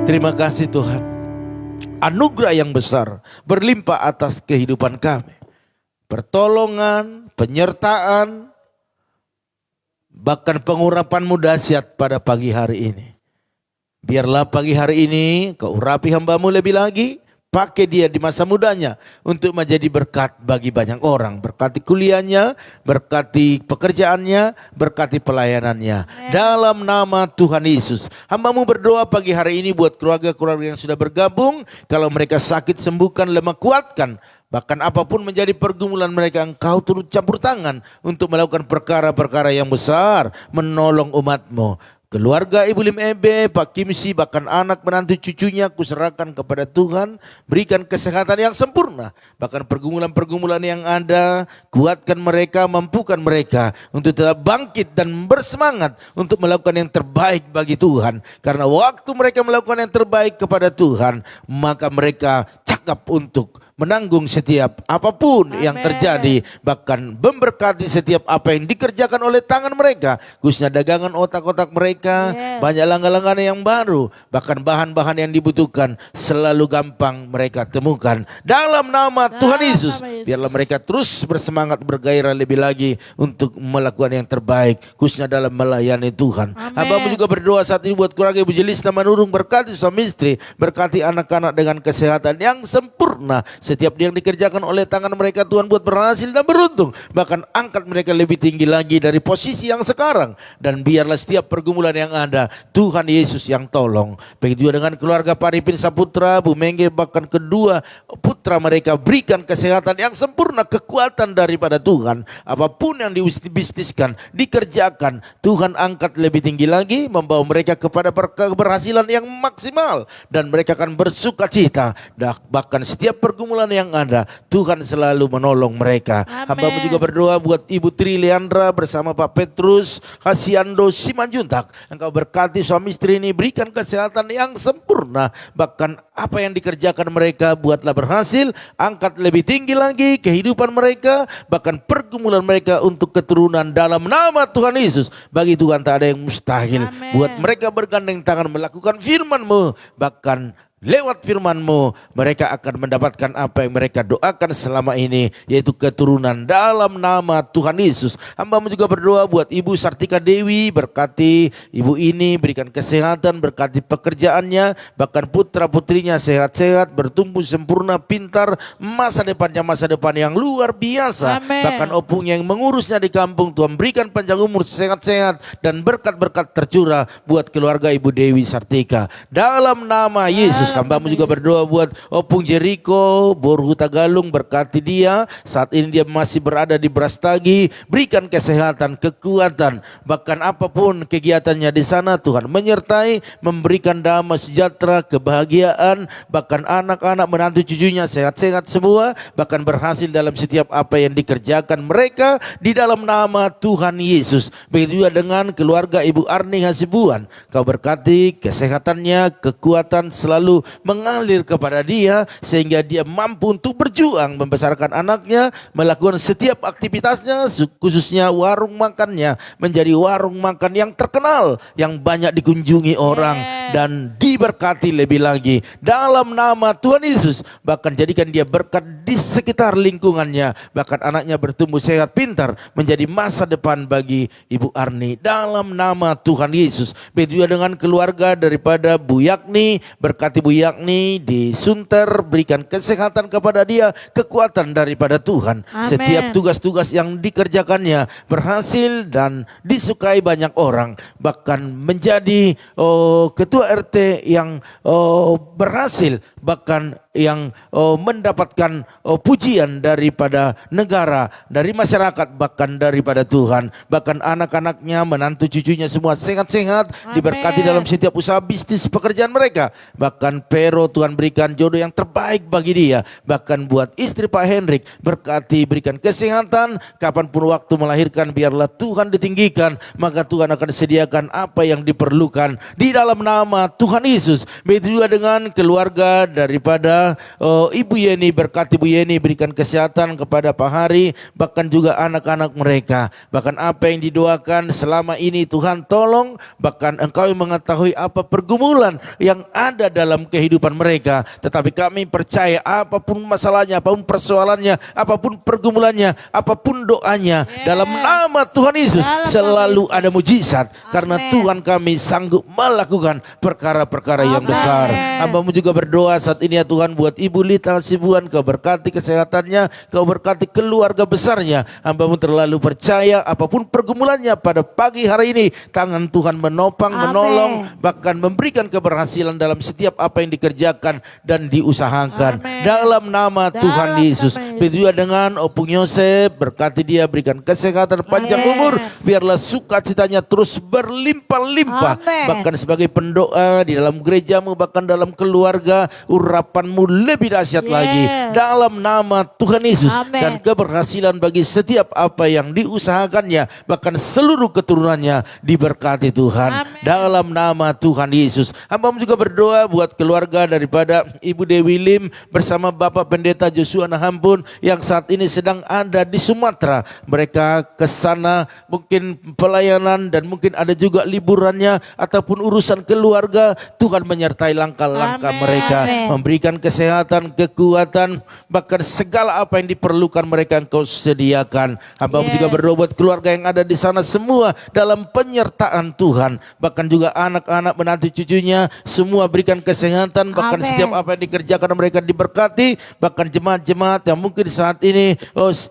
Terima kasih Tuhan, anugerah yang besar berlimpah atas kehidupan kami. Pertolongan, penyertaan, bahkan pengurapan-Mu dahsyat pada pagi hari ini. Biarlah pagi hari ini Kau urapi hamba-Mu lebih lagi, pakai dia di masa mudanya untuk menjadi berkat bagi banyak orang. Berkati kuliahnya, berkati pekerjaannya, berkati pelayanannya. Dalam nama Tuhan Yesus. Hamba-Mu berdoa pagi hari ini buat keluarga-keluarga yang sudah bergabung. Kalau mereka sakit, sembuhkan, lemah, kuatkan. Bahkan apapun menjadi pergumulan mereka, Engkau turut campur tangan untuk melakukan perkara-perkara yang besar, menolong umat-Mu. Keluarga Ibu Lim Ebe, Pak Kimsi, bahkan anak menantu cucunya kuserahkan kepada Tuhan. Berikan kesehatan yang sempurna. Bahkan pergumulan-pergumulan yang ada, kuatkan mereka, mampukan mereka untuk tetap bangkit dan bersemangat untuk melakukan yang terbaik bagi Tuhan. Karena waktu mereka melakukan yang terbaik kepada Tuhan, maka mereka cakap untuk menanggung setiap apapun yang terjadi, bahkan memberkati setiap apa yang dikerjakan oleh tangan mereka, khususnya dagangan otak-otak mereka. Banyak langkah-langkah yang baru, bahkan bahan-bahan yang dibutuhkan selalu gampang mereka temukan. Dalam nama Tuhan Yesus, biarlah mereka terus bersemangat, bergairah lebih lagi untuk melakukan yang terbaik, khususnya dalam melayani Tuhan. Hamba-Mu juga berdoa saat ini buat keluarga Ibu Jelis Nama Nurung, berkati suami istri, berkati anak-anak dengan kesehatan yang sempurna. Setiap yang dikerjakan oleh tangan mereka, Tuhan, buat berhasil dan beruntung. Bahkan angkat mereka lebih tinggi lagi dari posisi yang sekarang. Dan biarlah setiap pergumulan yang ada, Tuhan Yesus yang tolong. Begitu juga dengan keluarga Paripin Saputra, Bu Mengge, bahkan kedua putra mereka, berikan kesehatan yang sempurna, kekuatan daripada Tuhan. Apapun yang dibisniskan, dikerjakan, Tuhan angkat lebih tinggi lagi, membawa mereka kepada keberhasilan yang maksimal. Dan mereka akan bersuka cita. Bahkan setiap pergumulan yang ada, Tuhan selalu menolong mereka. Hamba-Mu juga berdoa buat Ibu Tri Leandra bersama Pak Petrus Hasiando Simanjuntak. Engkau berkati suami istri ini, berikan kesehatan yang sempurna. Bahkan apa yang dikerjakan mereka, buatlah berhasil. Angkat lebih tinggi lagi kehidupan mereka, bahkan pergumulan mereka untuk keturunan dalam nama Tuhan Yesus. Bagi Tuhan tak ada yang mustahil. Buat mereka bergandeng tangan melakukan firman-Mu, bahkan lewat firman-Mu mereka akan mendapatkan apa yang mereka doakan selama ini, yaitu keturunan dalam nama Tuhan Yesus. Hamba-Mu juga berdoa buat Ibu Sartika Dewi, berkati ibu ini, berikan kesehatan, berkati pekerjaannya, bahkan putra-putrinya sehat-sehat, bertumbuh sempurna, pintar, masa depan yang luar biasa. Bahkan opung yang mengurusnya di kampung, Tuhan berikan panjang umur, sehat-sehat, dan berkat-berkat tercurah buat keluarga Ibu Dewi Sartika. Dalam nama Yesus. Hamba-Mu juga berdoa buat Opung Jericho, Boru Tagalung, berkati dia. Saat ini dia masih berada di Brastagi, berikan kesehatan, kekuatan, bahkan apapun kegiatannya di sana, Tuhan menyertai, memberikan damai sejahtera, kebahagiaan, bahkan anak-anak menantu cucunya sehat-sehat semua, bahkan berhasil dalam setiap apa yang dikerjakan mereka di dalam nama Tuhan Yesus. Begitu juga dengan keluarga Ibu Arni Hasibuan, Kau berkati kesehatannya, kekuatan selalu mengalir kepada dia sehingga dia mampu untuk berjuang membesarkan anaknya, melakukan setiap aktivitasnya, khususnya warung makannya menjadi warung makan yang terkenal, yang banyak dikunjungi orang dan diberkati lebih lagi dalam nama Tuhan Yesus. Bahkan jadikan dia berkat di sekitar lingkungannya, bahkan anaknya bertumbuh sehat, pintar, menjadi masa depan bagi Ibu Arni dalam nama Tuhan Yesus. Begitu juga dengan keluarga daripada Bu Yakni, berkati Bu Yakni di Sunter, berikan kesehatan kepada dia, kekuatan daripada Tuhan. Setiap tugas-tugas yang dikerjakannya berhasil dan disukai banyak orang, bahkan menjadi ketua RT yang berhasil, bahkan yang mendapatkan pujian daripada negara, dari masyarakat, bahkan daripada Tuhan. Bahkan anak-anaknya, menantu cucunya semua sehat-sehat, diberkati dalam setiap usaha bisnis pekerjaan mereka. Bahkan Pero, Tuhan berikan jodoh yang terbaik bagi dia. Bahkan buat istri Pak Hendrik, berkati, berikan kesehatan, kapanpun waktu melahirkan biarlah Tuhan ditinggikan, maka Tuhan akan sediakan apa yang diperlukan di dalam nama Tuhan Yesus. Begitu juga dengan keluarga daripada Ibu Yeni, berkati Ibu Yeni, berikan kesehatan kepada Pak Hari, bahkan juga anak-anak mereka. Bahkan apa yang didoakan selama ini Tuhan tolong, bahkan Engkau yang mengetahui apa pergumulan yang ada dalam kehidupan mereka. Tetapi kami percaya apapun masalahnya, apapun persoalannya, apapun pergumulannya, apapun doanya, dalam nama Tuhan Yesus selalu ada mujizat. Karena Tuhan kami sanggup melakukan perkara-perkara yang besar. Hamba-Mu juga berdoa saat ini ya Tuhan buat Ibu Lita Hasibuan, Kau berkati kesehatannya, Kau berkati keluarga besarnya. Hamba-Mu terlalu percaya apapun pergumulannya pada pagi hari ini, tangan Tuhan menopang, menolong, bahkan memberikan keberhasilan dalam setiap apa yang dikerjakan dan diusahakan. Dalam nama Tuhan Yesus. Begitu juga dengan Opung Yosef, berkati dia, berikan kesehatan, panjang umur, biarlah sukacitanya terus berlimpah-limpah. Bahkan sebagai pendoa di dalam gerejamu, bahkan dalam keluarga, urapanmu lebih dahsyat lagi. Dalam nama Tuhan Yesus. Dan keberhasilan bagi setiap apa yang diusahakannya, bahkan seluruh keturunannya diberkati Tuhan. Dalam nama Tuhan Yesus. Hamba juga berdoa buat keluarga daripada Ibu Dewi Lim bersama Bapak Pendeta Joshua Nahampun yang saat ini sedang ada di Sumatera. Mereka ke sana mungkin pelayanan dan mungkin ada juga liburannya ataupun urusan keluarga. Tuhan menyertai langkah-langkah mereka, memberikan kesehatan, kekuatan, bahkan segala apa yang diperlukan mereka Engkau sediakan. Hamba juga berdoa buat keluarga yang ada di sana semua dalam penyertaan Tuhan. Bahkan juga anak-anak, menantu, cucunya semua berikan kesehatan, bahkan setiap apa yang dikerjakan mereka diberkati. Bahkan jemaat-jemaat yang mungkin saat ini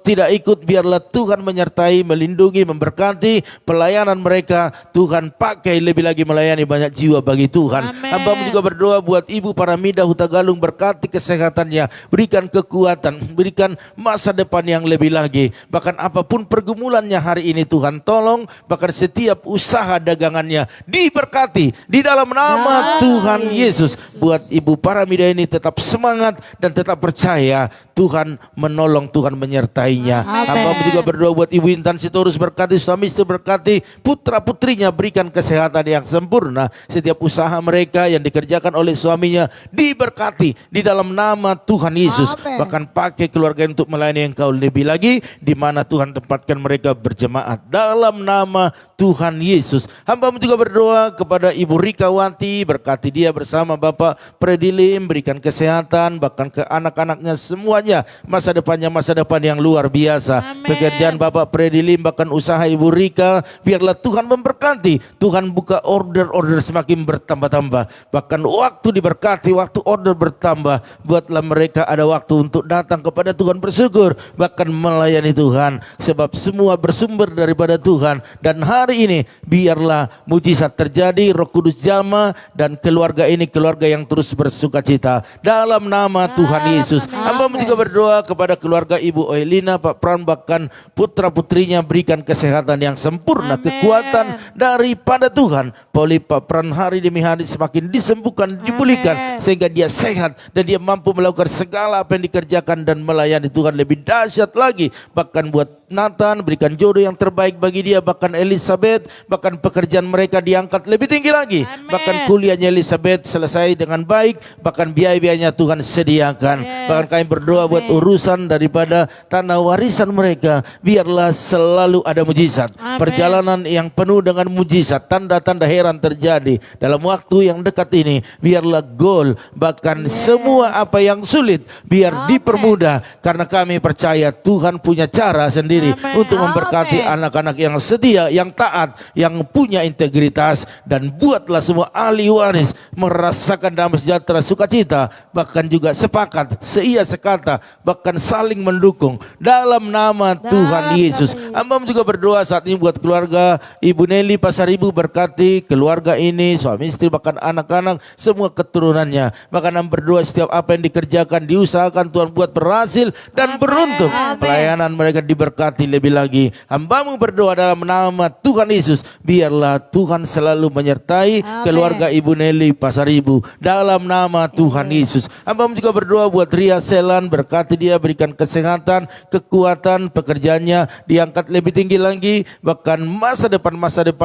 tidak ikut, biarlah Tuhan menyertai, melindungi, memberkati pelayanan mereka. Tuhan pakai lebih lagi melayani banyak jiwa bagi Tuhan. Hamba juga berdoa buat Ibu Paramida Huta Galung, berkati kesehatannya, berikan kekuatan, berikan masa depan yang lebih lagi. Bahkan apapun pergumulannya hari ini Tuhan tolong, bahkan setiap usaha dagangannya diberkati di dalam nama Tuhan Yesus. Buat Ibu Paramida ini tetap semangat dan tetap percaya Tuhan menolong, Tuhan menyertainya. Hamba juga berdoa buat Ibu Intan Sitorus, berkati suami istri, berkati putra putrinya, berikan kesehatan yang sempurna. Setiap usaha mereka yang dikerjakan oleh suaminya diberkati di dalam nama Tuhan Yesus. Bahkan pakai keluarga untuk melayani Engkau lebih lagi, di mana Tuhan tempatkan mereka berjemaat dalam nama Tuhan Yesus. Hamba juga berdoa kepada Ibu Rikawati, berkati dia bersama Bapak Predilim, berikan kesehatan, bahkan ke anak-anaknya semuanya, masa depannya masa depan yang luar biasa. Pekerjaan Bapak Predilim, bahkan usaha Ibu Rika, biarlah Tuhan memberkati. Tuhan buka order-order semakin bertambah-tambah, bahkan waktu diberkati, waktu order bertambah. Buatlah mereka ada waktu untuk datang kepada Tuhan, bersyukur, bahkan melayani Tuhan, sebab semua bersumber daripada Tuhan. Dan hari ini biarlah mujizat terjadi, Roh Kudus jamah, dan keluarga ini keluarga yang terus bersuka cita dalam nama Tuhan Yesus. Hamba juga berdoa kepada keluarga Ibu Oelina, Pak Pran, bahkan putra putrinya, berikan kesehatan yang sempurna, kekuatan daripada Tuhan. Poli Pak Pran hari demi hari semakin disembuhkan, dipulihkan, sehingga dia sehat dan dia mampu melakukan segala apa yang dikerjakan dan melayani Tuhan lebih dahsyat lagi. Bahkan buat Nathan, berikan jodoh yang terbaik bagi dia. Bahkan Elizabeth, bahkan pekerjaan mereka diangkat lebih tinggi lagi. Bahkan kuliahnya Elizabeth selesai dengan baik, bahkan biaya-biayanya Tuhan sediakan. Bahkan kami berdoa buat urusan daripada tanah warisan mereka, biarlah selalu ada mujizat. Perjalanan yang penuh dengan mujizat, tanda-tanda heran terjadi dalam waktu yang dekat ini. Biarlah goal, bahkan semua apa yang sulit biar dipermudah, karena kami percaya Tuhan punya cara sendiri untuk memberkati anak-anak yang setia, yang taat, yang punya integritas. Dan buatlah semua ahli waris merasakan damai sejahtera, sukacita, bahkan juga sepakat, seia sekata, bahkan saling mendukung dalam nama Tuhan Yesus. Hamba juga berdoa saat ini buat keluarga Ibu Nelly Pasaribu, berkati keluarga ini, suami istri, bahkan anak-anak, semua keturunannya. Bahkan hamba berdoa setiap apa yang dikerjakan, diusahakan, Tuhan buat berhasil dan beruntung. Pelayanan mereka diberkati lebih lagi. Hamba-Mu berdoa dalam nama Tuhan Yesus, biarlah Tuhan selalu menyertai keluarga Ibu Nelly Pasaribu dalam nama Tuhan Yesus. Hamba-Mu juga berdoa buat Ria Selan, berkati dia, berikan kesehatan, kekuatan, pekerjaannya diangkat lebih tinggi lagi, bahkan masa depan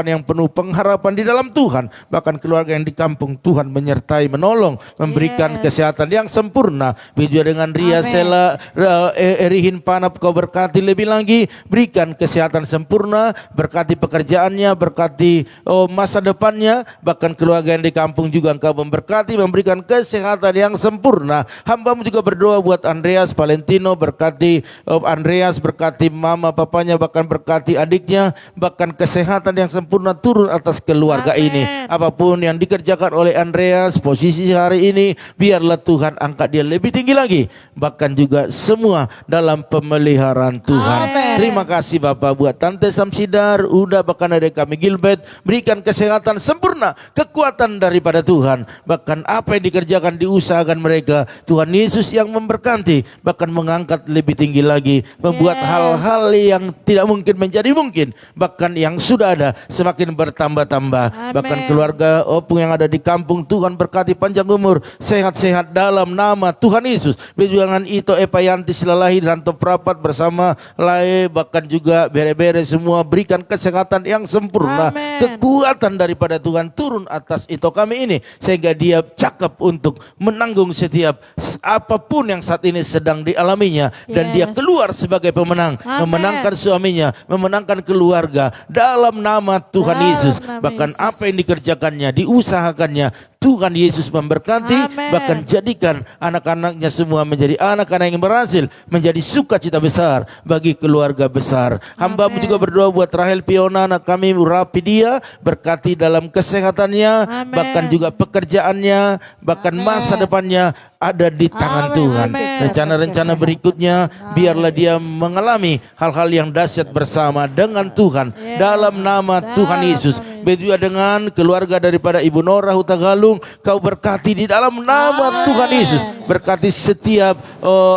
yang penuh pengharapan di dalam Tuhan. Bahkan keluarga yang di kampung, Tuhan menyertai, menolong, memberikan kesehatan yang sempurna. Begitu dengan Ria Sela, Erihin Panap, Kau berkati lebih lagi. lagi, berikan kesehatan sempurna, berkati pekerjaannya, berkati masa depannya, bahkan keluarga yang di kampung juga Engkau memberkati, memberikan kesehatan yang sempurna. Hamba-Mu juga berdoa buat Andreas Valentino, berkati Andreas, berkati mama papanya, bahkan berkati adiknya, bahkan kesehatan yang sempurna turun atas keluarga ini. Apapun yang dikerjakan oleh Andreas posisi hari ini, biarlah Tuhan angkat dia lebih tinggi lagi, bahkan juga semua dalam pemeliharaan Tuhan. Amen. Terima kasih Bapak buat Tante Samsidar, Uda, bahkan adik kami Gilbert, berikan kesehatan sempurna, kekuatan daripada Tuhan, bahkan apa yang dikerjakan, diusahakan mereka, Tuhan Yesus yang memberkati, bahkan mengangkat lebih tinggi lagi, membuat hal-hal yang tidak mungkin menjadi mungkin, bahkan yang sudah ada semakin bertambah-tambah. Bahkan keluarga Opung yang ada di kampung, Tuhan berkati panjang umur, sehat-sehat dalam nama Tuhan Yesus. Perjuangan Ito Epayanti Silalahi dan Toprapat bersama Lae, bahkan juga bere-bere semua, berikan kesehatan yang sempurna. Kekuatan daripada Tuhan turun atas Ito kami ini, sehingga dia cakap untuk menanggung setiap apapun yang saat ini sedang dialaminya, dan dia keluar sebagai pemenang, memenangkan suaminya, memenangkan keluarga dalam nama Tuhan Yesus. Bahkan apa yang dikerjakannya, diusahakannya, Tuhan Yesus memberkati, bahkan jadikan anak-anaknya semua menjadi anak-anak yang berhasil, menjadi sukacita besar bagi keluarga besar. Hamba-Mu juga berdoa buat Rahel Piona, anak kami, urapi dia, berkati dalam kesehatannya, bahkan juga pekerjaannya, bahkan masa depannya ada di tangan Tuhan. Rencana-rencana berikutnya, biarlah dia mengalami hal-hal yang dahsyat bersama dengan Tuhan dalam nama Tuhan Yesus. Begitu dengan keluarga daripada Ibu Nora Hutagalung, Kau berkati di dalam nama Tuhan Yesus. Berkati setiap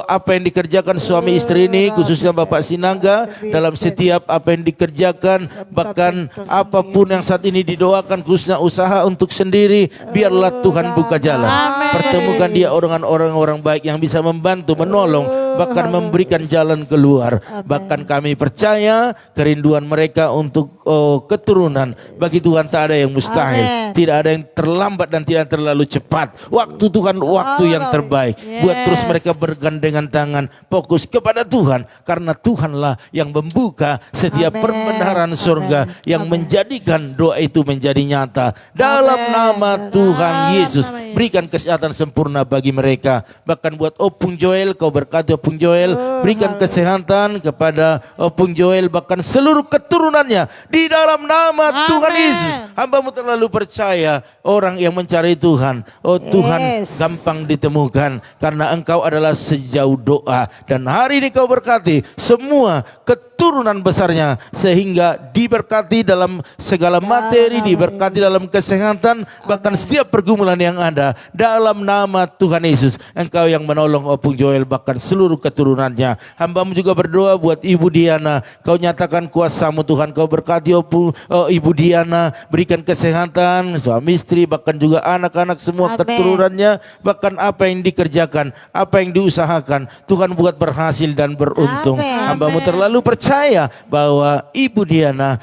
apa yang dikerjakan suami istri ini, khususnya Bapak Sinangga, dalam setiap apa yang dikerjakan, bahkan apapun yang saat ini didoakan, khususnya usaha untuk sendiri, biarlah Tuhan buka jalan. Pertemukan dia orang-orang baik yang bisa membantu, menolong, bahkan memberikan jalan keluar. Bahkan kami percaya kerinduan mereka untuk keturunan, bagi Tuhan tak ada yang mustahil. Tidak ada yang terlambat dan tidak terlalu cepat. Waktu Tuhan, waktu yang terbaik. Buat terus mereka bergandengan tangan, fokus kepada Tuhan, karena Tuhanlah yang membuka setiap perbendaharaan surga, yang menjadikan doa itu menjadi nyata. Dalam nama Tuhan Yesus, berikan kesehatan sempurna bagi mereka. Bahkan buat Opung Joel, Kau berkati Opung Joel, berikan kesehatan kepada Opung Joel, bahkan seluruh keturunannya di dalam nama Tuhan Yesus. Hamba-Mu terlalu percaya orang yang mencari Tuhan, Tuhan gampang ditemukan, karena Engkau adalah sejauh doa. Dan hari ini Kau berkati semua keturunan besarnya, sehingga diberkati dalam segala materi, diberkati dalam kesehatan, bahkan setiap pergumulan yang ada dalam nama Tuhan Yesus. Engkau yang menolong Opung Joel, bahkan seluruh keturunannya. Hamba-Mu juga berdoa buat Ibu Diana, Kau nyatakan kuasa-Mu Tuhan, Kau berkati Ibu Diana, berikan kesehatan, suami istri, bahkan juga anak-anak semua keturunannya, bahkan apa yang dikerjakan, apa yang diusahakan, Tuhan buat berhasil dan beruntung. Hamba-Mu terlalu percaya bahwa Ibu Diana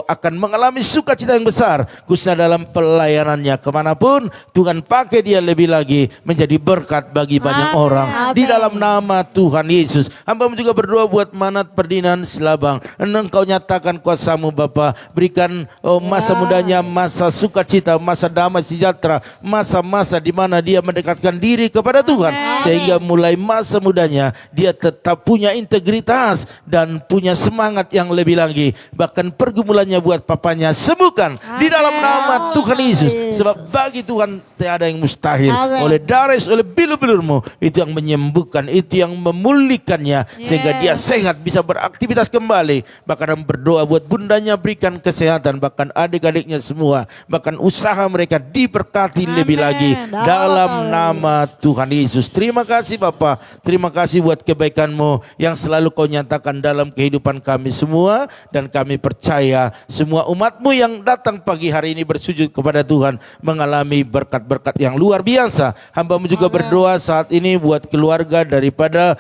akan mengalami sukacita yang besar, khususnya dalam pelayanannya. Kemanapun Tuhan pakai dia lebih lagi, menjadi berkat bagi banyak orang. Di dalam nama Tuhan Yesus. Hamba-Mu juga berdoa buat Manat Ferdinand Silabang. Engkau nyatakan kuasa-Mu Bapa, berikan masa mudanya, masa sukacita, masa damai sejahtera, masa-masa di mana dia mendekatkan diri kepada Tuhan, sehingga mulai masa mudanya dia tetap punya integritas dan punya semangat yang lebih lagi. Bahkan pergumulannya buat papanya sembuhkan di dalam nama Tuhan Yesus, sebab bagi Tuhan tiada yang mustahil. Oleh daris, oleh bilur-bilur-Mu, itu yang menyembuhkan, itu yang memulihkannya, sehingga dia sehat, bisa beraktivitas kembali. Bahkan berdoa buat bundanya, berikan kesehatan, bahkan adik-adiknya semua, bahkan usaha mereka diberkati lebih lagi dalam nama Tuhan Yesus. Terima kasih Bapa, terima kasih buat kebaikan-Mu yang selalu Kau nyatakan dalam kehidupan kami semua, dan kami percaya semua umat-Mu yang datang pagi hari ini bersujud kepada Tuhan mengalami berkat-berkat yang luar biasa. Hamba-Mu juga berdoa saat ini buat keluarga daripada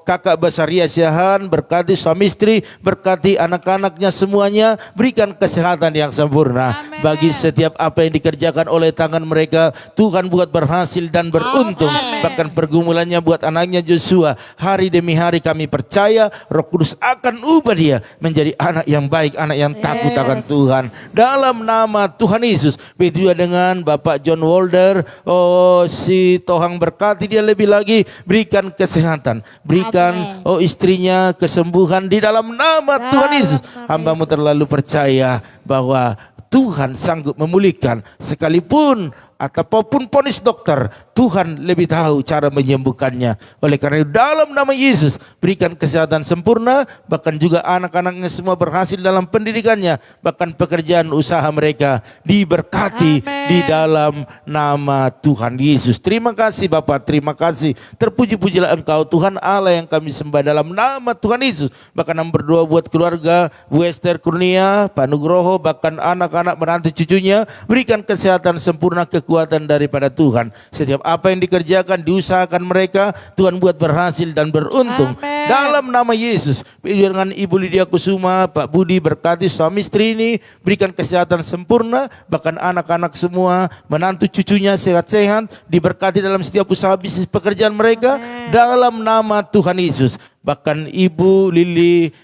kakak besar Yasyahan, berkati suami istri, berkati anak-anaknya semuanya, berikan kesehatan yang sempurna bagi setiap apa yang dikerjakan oleh tangan mereka. Tuhan buat berhasil dan beruntung. Bahkan pergumulannya buat anaknya Joshua, hari demi hari kami percaya Roh Kudus akan ubah dia menjadi anak yang baik, anak yang takut akan Tuhan. Dalam nama Tuhan Yesus. Begitu juga dengan Bapak John Walder, si Tuhan berkati dia lebih lagi, berikan kesehatan, berikan istrinya kesembuhan di dalam nama Tuhan Yesus. Hamba-Mu terlalu percaya bahwa Tuhan sanggup memulihkan sekalipun ataupun ponis dokter, Tuhan lebih tahu cara menyembuhkannya. Oleh karena itu dalam nama Yesus berikan kesehatan sempurna, bahkan juga anak-anaknya semua berhasil dalam pendidikannya, bahkan pekerjaan usaha mereka diberkati di dalam nama Tuhan Yesus. Terima kasih Bapak, terima kasih. Terpuji-pujilah Engkau Tuhan Allah yang kami sembah dalam nama Tuhan Yesus. Bahkan kami berdoa buat keluarga Bu Esther Kurnia, Pak Nugroho, bahkan anak-anak menantu cucunya, berikan kesehatan sempurna, kekuatan daripada Tuhan. Setiap apa yang dikerjakan, diusahakan mereka, Tuhan buat berhasil dan beruntung. Dalam nama Yesus. Dengan Ibu Lydia Kusuma, Pak Budi, berkati suami istri ini, berikan kesehatan sempurna, bahkan anak-anak semua, menantu cucunya sehat-sehat, diberkati dalam setiap usaha bisnis pekerjaan mereka. Dalam nama Tuhan Yesus. Bahkan Ibu Lili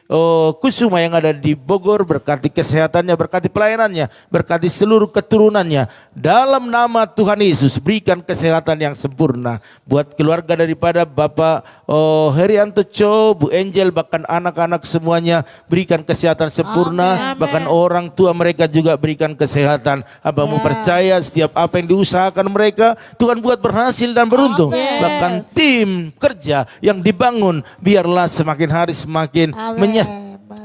Kusuma yang ada di Bogor, berkati kesehatannya, berkati pelayanannya, berkati seluruh keturunannya. Dalam nama Tuhan Yesus berikan kesehatan yang sempurna buat keluarga daripada Bapak Herianto Cho, Bu Angel, bahkan anak-anak semuanya berikan kesehatan sempurna. Bahkan orang tua mereka juga berikan kesehatan. Hamba-Mu percaya setiap apa yang diusahakan mereka, Tuhan buat berhasil dan beruntung. Bahkan tim kerja yang dibangun biarlah semakin hari semakin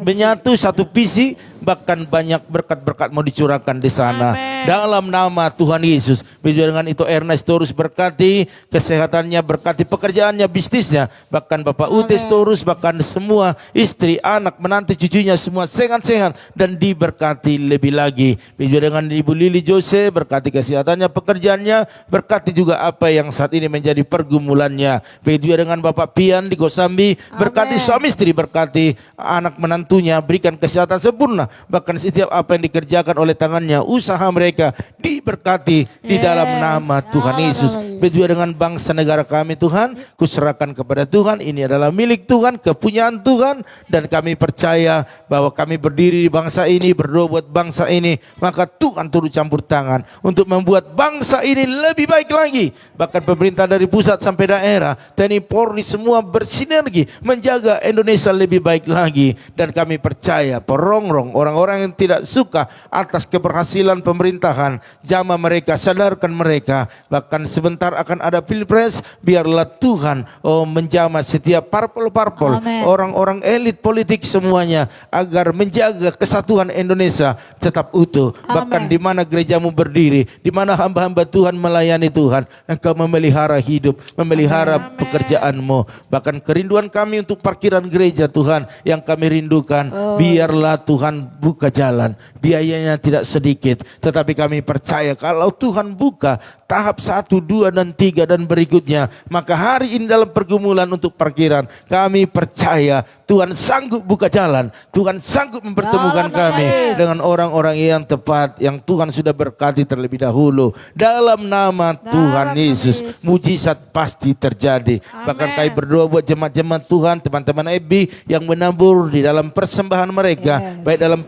menyatu satu visi, bahkan banyak berkat-berkat mau dicurahkan di sana. Dalam nama Tuhan Yesus. Dengan itu Ernest terus berkati kesehatannya, berkati pekerjaannya, bisnisnya, bahkan Bapak Utes terus, bahkan semua istri, anak, menantu, cucunya semua sehat-sehat dan diberkati lebih lagi. Dengan Ibu Lili Jose, berkati kesehatannya, pekerjaannya, berkati juga apa yang saat ini menjadi pergumulannya. Begitu dengan Bapak Pian di Gosambi, berkati suami istri, berkati anak menantunya, berikan kesehatan sempurna, bahkan setiap apa yang dikerjakan oleh tangannya, usaha mereka diberkati di dalam nama Tuhan Yesus. Begitu dengan bangsa negara kami Tuhan, kuserahkan kepada Tuhan. Ini adalah milik Tuhan, kepunyaan Tuhan, dan kami percaya bahwa kami berdiri di bangsa ini, berdoa buat bangsa ini, maka Tuhan turut campur tangan untuk membuat bangsa ini lebih baik lagi. Bahkan pemerintah dari pusat sampai daerah, TNI Polri semua bersinergi menjaga Indonesia lebih baik lagi. Dan kami percaya perongrong, orang-orang yang tidak suka atas keberhasilan pemerintahan, jamah mereka, sadarkan mereka. Bahkan sebentar akan ada pilpres, biarlah Tuhan menjamah setiap parpol-parpol, orang-orang elit politik semuanya, agar menjaga kesatuan Indonesia tetap utuh. Bahkan di mana gerejamu berdiri, di mana hamba-hamba Tuhan melayani Tuhan, Engkau memelihara hidup, memelihara pekerjaanmu. Bahkan kerinduan kami untuk parkiran gereja Tuhan yang kami rindukan, biarlah Tuhan buka jalan. Biayanya tidak sedikit, tetapi kami percaya kalau Tuhan buka tahap 1, 2, dan 3 dan berikutnya, maka hari ini dalam pergumulan untuk parkiran, kami percaya Tuhan sanggup buka jalan. Tuhan sanggup mempertemukan kami dengan orang-orang yang tepat, yang Tuhan sudah berkati terlebih dahulu. Dalam nama Tuhan Yesus, mujizat pasti terjadi. Bahkan kami berdoa buat jemaat-jemaat Tuhan, teman-teman EBI yang menabur di dalam persembahan mereka, baik dalam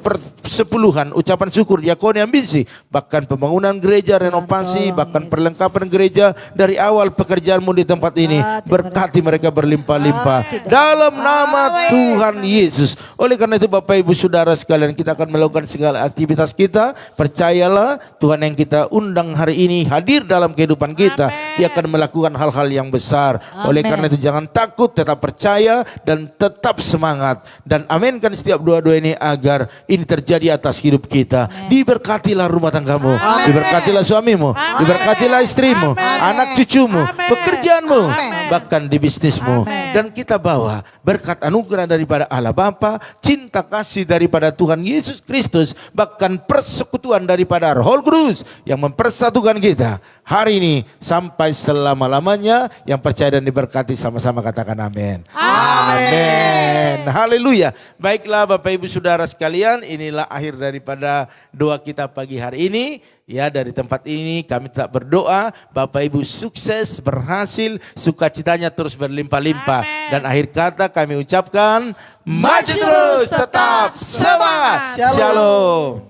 persepuluhan, ucapan syukur, diakoni, ambisi, bahkan pembangunan gereja, renovasi, bahkan perlengkapan gereja dari awal pekerjaanmu di tempat ini. Berkati mereka berlimpah-limpah dalam nama Tuhan Yesus. Oleh karena itu Bapak Ibu Saudara sekalian, kita akan melakukan segala aktivitas kita. Percayalah Tuhan yang kita undang hari ini hadir dalam kehidupan kita. Dia akan melakukan hal-hal yang besar. Oleh karena itu jangan takut, tetap percaya dan tetap semangat. Dan aminkan setiap doa-doa ini agar ini terjadi atas hidup kita. Diberkatilah rumah tanggamu, diberkatilah suamimu, diberkatilah istrimu, anak cucumu, pekerjaanmu, bahkan di bisnismu. Dan kita bawa berkat anugerah daripada Allah Bapa, cinta kasih daripada Tuhan Yesus Kristus, bahkan persekutuan daripada Roh Kudus yang mempersatukan kita hari ini sampai selama-lamanya. Yang percaya dan diberkati sama-sama katakan amin. Amin. Haleluya. Baiklah Bapak Ibu Saudara sekalian, inilah akhir daripada doa kita pagi hari ini. Ya, dari tempat ini kami tetap berdoa Bapak Ibu sukses, berhasil, sukacitanya terus berlimpah-limpah. Dan akhir kata kami ucapkan maju terus, tetap semangat. Shalom.